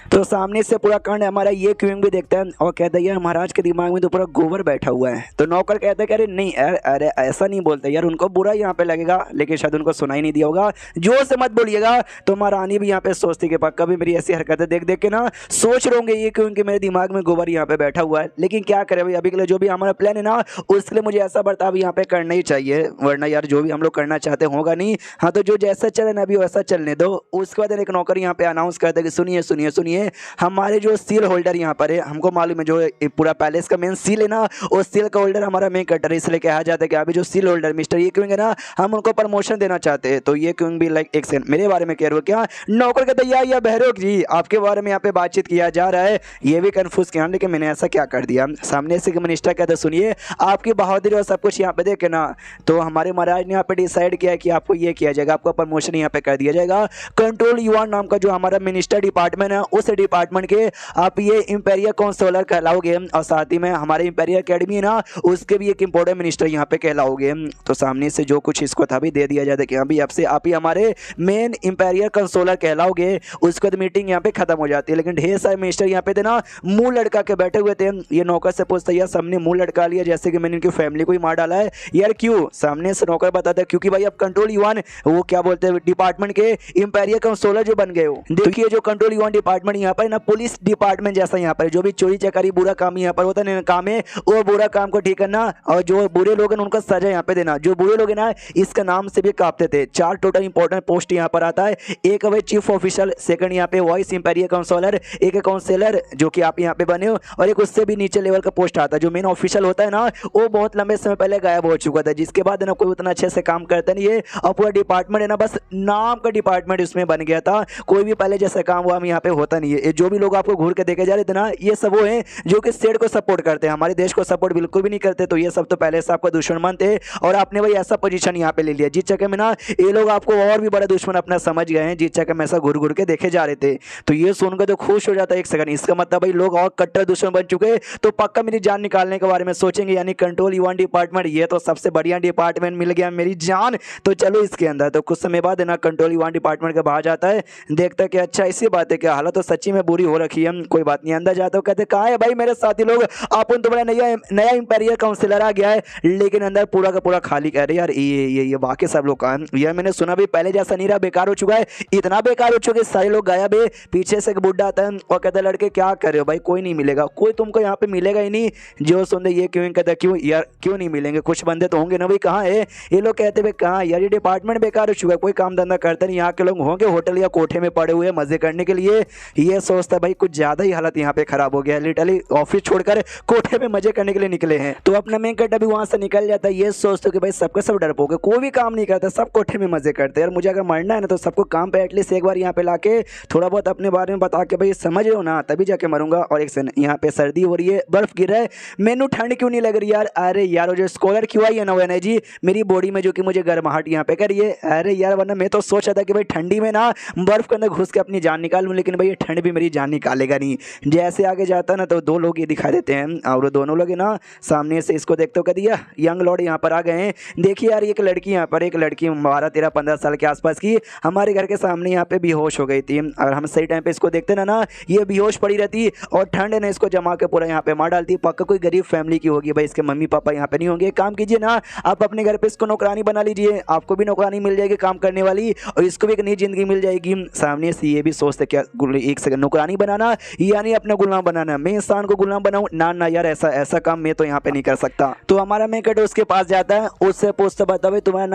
तो सामने से पूरा कांड हमारा ये क्वीन भी देखता है और कहता है यार महाराज के दिमाग में तो पूरा गोबर बैठा हुआ है। तो नौकर कहता है कि अरे नहीं यार, अरे ऐसा नहीं बोलते यार, उनको बुरा यहाँ पे लगेगा, लेकिन शायद उनको सुनाई नहीं दिया होगा, जोर से मत बोलिएगा। तो महारानी भी यहाँ पे सोचती कि पक्का भी मेरी ऐसी हरकतें देख देख के ना सोच रहे होंगे ये क्योंकि मेरे दिमाग में गोबर यहाँ पे बैठा हुआ है। लेकिन क्या करें भाई, अभी के लिए जो भी हमारा प्लान है ना उसके लिए मुझे ऐसा बर्ताव यहाँ पे करना ही चाहिए, वरना यार जो भी हम लोग करना चाहते होगा नहीं। हाँ तो जो जैसा चले ना अभी वैसा चलने दो। उसके बाद एक नौकर यहाँ पे अनाउंस करता है कि सुनिए सुनिए सुनिए सुनिए, हमारे जो सील होल्डर यहाँ पर है, हमको मालूम है जो पूरा पैलेस का मेन सील है ना, वो सील का होल्डर हमारा मेन कटर है, इसलिए कहा जाता है कि अभी जो सील होल्डर मिस्टर ये क्यों है ना, हम उनको प्रमोशन देना चाहते हैं। तो ये क्यों भी लाइक एक सेकंड, मेरे बारे में कह रहे हो क्या नौकर के दैया या बहरोग जी, आपके बारे में यहाँ पे बातचीत किया जा रहा है, ये भी कंफ्यूज किया, लेकिन मैंने ऐसा क्या कर दिया। सामने से मिनिस्टर कहते सुनिए, आपकी बहादुरी और सब कुछ यहाँ पे देखे ना, तो हमारे महाराज ने यहाँ पे डिसाइड किया कि आपको ये किया जाएगा, आपको प्रमोशन यहाँ पे कर दिया जाएगा। कंट्रोल युवान नाम का जो हमारा मिनिस्टर डिपार्टमेंट है, उस डिपार्टमेंट के आप ये इंपेरियल काउंसलर कहलाओगे, और साथ ही में हमारे इंपेरियल अकेडमी है ना, उसके भी एक इंपोर्टेंट मिनिस्टर यहाँ पे कहलाओगे। तो सामने से जो कुछ इसको था भी दे दिया जाता है कि अभी आपसे आप ही हमारे मेन इंपेरियल काउंसलर कहलाओगे। उसके बाद मीटिंग यहाँ पे खत्म हो जाती है, लेकिन ढेर सारे मिनिस्टर यहाँ पे थे ना, मुंह लटका के बैठे हुए थे। ये नौकर से पूछता यार सबने मुंह लटका लिया जैसे कि मैंने इनकी फैमिली को ही मार डाला है यार, क्यों? सामने से नौकर बताता है क्योंकि भाई अब कंट्रोल युवान वो क्या बोलते हैं डिपार्टमेंट के इंपेरियल काउंसलर जो बन गए हो। देखिए जो कंट्रोल युवान डिपार्टमेंट यहाँ पर ना पुलिस डिपार्टमेंट जैसा यहाँ पर जो भी चोरी चकारी बुरा काम यहाँ पर होता है काम है, वो बुरा काम को ठीक करना और जो बुरे लोग हैं उनको सजा यहाँ पे देना। जो बुरे लोग हैं ना इसका नाम से भी कांपते थे। 4 टोटल इंपॉर्टेंट पोस्ट यहाँ पर आता है, एक है चीफ ऑफिसर, सेकंड यहाँ पे वॉइस इंपेरियल काउंसलर, एक है काउंसलर जो कि आप यहाँ पे बने हो, और एक उससे भी नीचे लेवल का पोस्ट आता है जो मेन ऑफिशियल होता है ना, वो बहुत लंबे समय पहले गायब हो चुका था, जिसके बाद ना कोई उतना अच्छे से काम करता नहीं है, और पूरा डिपार्टमेंट है ना बस नाम का डिपार्टमेंट उसमें बन गया था। कोई भी पहले जैसा काम हुआ यहाँ पे होता नहीं है। जो भी लोग आपको घूर के देखे जा रहे थे ना, ये सब वो हैं जो कि स्टेट को सपोर्ट करते हैं, हमारे देश को सपोर्ट बिल्कुल भी नहीं करते। तो ये सब तो पहले से आपको दुश्मन थे, और आपने भाई ऐसा पोजीशन यहाँ पे ले लिया जिस चक्कर में ना ये लोग आपको और भी बड़ा दुश्मन अपना समझ गए हैं, जिस चक्कर में ऐसा घूर घूर के देखे जा रहे थे। तो ये सुनकर तो खुश हो जाता है एक सेकंड, इसका मतलब भाई लोग और कट्टर दुश्मन बन चुके, तो पक्का मेरी जान निकालने के बारे में सोचेंगे, यानी कंट्रोल युवान डिपार्टमेंट ये तो सबसे बढ़िया डिपार्टमेंट मिल गया मेरी जान, तो चलो इसके अंदर। तो कुछ समय बाद ना कंट्रोल युवान डिपार्टमेंट के बाहर जाता है, देखता है कि अच्छा ऐसी बात है क्या, हालत तो सच्ची में बुरी हो रखी है, कोई बात नहीं। अंदर जाता है, कहते कहाँ है भाई मेरे साथी लोग, अपन तो बड़ा नया इंपेरियल काउंसलर आ गया है, लेकिन अंदर पूरा का पूरा खाली। कह रहे यार ये बाकी सब लोग कहाँ हैं? यार मैंने सुना भी पहले जैसा नहीं रहा, बेकार हो चुका है, इतना बेकार हो चुका है, सारे लोग गायब है। पीछे से एक बुड्ढा आता है और कहता है लड़के क्या कर रहे हो भाई, कोई नहीं मिलेगा, कोई तुमको यहाँ पे मिलेगा ही नहीं। जो सुनते ये क्यों कहता क्यों यार क्यों नहीं मिलेंगे, कुछ बंदे तो होंगे ना भाई, कहाँ है ये लोग? कहते भाई कहाँ यार, ये डिपार्टमेंट बेकार हो चुका है, कोई काम धंधा करता नहीं, यहाँ के लोग होंगे होटल या कोठे में पड़े हुए मजे करने के लिए। ये सोचता भाई कुछ ज्यादा ही हालत यहाँ पे खराब हो गया है, लिटरली ऑफिस छोड़कर कोठे में मजे करने के लिए निकले हैं। तो अपना मेन कट अभी वहां से निकल जाता है। ये सोचते कि भाई सबके सब डरपोक है, कोई भी काम नहीं करता, सब कोठे में मजे करते हैं। यार मुझे अगर मरना है ना तो सबको काम पे एटलीस्ट एक बार यहाँ पे लाके थोड़ा बहुत अपने बारे में बता के भाई समझ रहे हो ना, तभी जाके मरूंगा। और एक सेकंड, यहाँ पे सर्दी हो रही है, बर्फ गिर रहा है, मैनू ठंड क्यों नहीं लग रही यार? अरे यार जो स्कॉलर क्यों आई है ना वो एनर्जी मेरी बॉडी में जो कि मुझे गर्माहट यहाँ पे करिए। अरे यार वरना मैं तो सोच रहा था कि भाई ठंडी में ना बर्फ के अंदर घुस के अपनी जान निकाल लूँ, लेकिन भाई ये ठंड भी मेरी जान निकालेगा नहीं। जैसे आगे जाता ना तो 2 लोग ये दिखा देते हैं, और दोनों लोग ना सामने से इसको देखते हो कह दिया यंग लॉर्ड यहाँ पर आ गए हैं। देखिए यार एक लड़की यहाँ पर, एक लड़की 12, 13, 15 साल के आसपास की हमारे घर के सामने यहाँ पे बेहोश हो गई थी। अगर हम सही टाइम पे इसको देखते ना ये बेहोश पड़ी रहती और ठंड ने इसको जमा के पूरा यहाँ पे मार डालती। पक्का कोई गरीब फैमिली की होगी भाई, इसके मम्मी पापा यहाँ पे नहीं होंगे। काम कीजिए ना आप अपने घर पे इसको नौकरानी बना लीजिए, आपको भी नौकरानी मिल जाएगी काम करने वाली, और इसको भी एक नई जिंदगी मिल जाएगी। सामने से ये भी सोचते क्या एक सेकंड, नौकरानी बनाना यानी अपना गुलाम बनाना, मैं इंसान को गुलाम बनाऊं ना यार, ऐसा काम मैं तो यहाँ पे नहीं कर सकता। तो हमारा मेकट उसके पास जाता है, उससे पूछता बता भाई तुम्हारा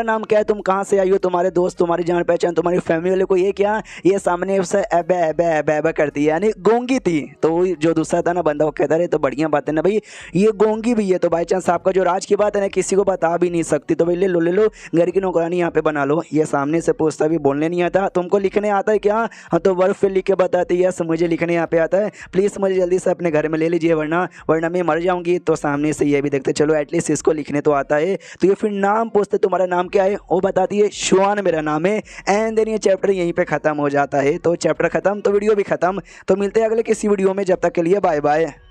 नाम क्या है, तुम कहाँ से आई हो, तुम्हारे दोस्त, तुम्हारी जान पहचान, तुम्हारी फैमिली वाले को ये क्या? ये सामने उससे एबे करती है, यानी गोंगी थी। तो जो दूसरा था ना बंदा वो कहता रहे तो बढ़िया बात है ना भाई, ये गोंगी भी है, तो बाई चांस आपका जो राज की बात है ना किसी को बता भी नहीं सकती, तो भाई ले लो घर की नौकरानी यहाँ पे बना लो। ये सामने से पूछता भी बोलने नहीं आता, तुमको लिखने आता है क्या? हाँ तो बर्फ पे लिख के बताती है, मुझे लिखने यहाँ पे आता है, प्लीज़ मुझे जल्दी से अपने घर में ले लीजिए वरना मैं मर जाऊंगी। तो सामने से ये भी देखते चलो एटलीस्ट इसको लिखने तो आता है। तो ये फिर नाम पूछते तुम्हारा नाम क्या है, वो बताती है शुआन मेरा नाम है। एंड देन ये चैप्टर यहीं पे खत्म हो जाता है। तो चैप्टर खत्म तो वीडियो भी खत्म। तो मिलते हैं अगले किसी वीडियो में, जब तक के लिए बाय बाय।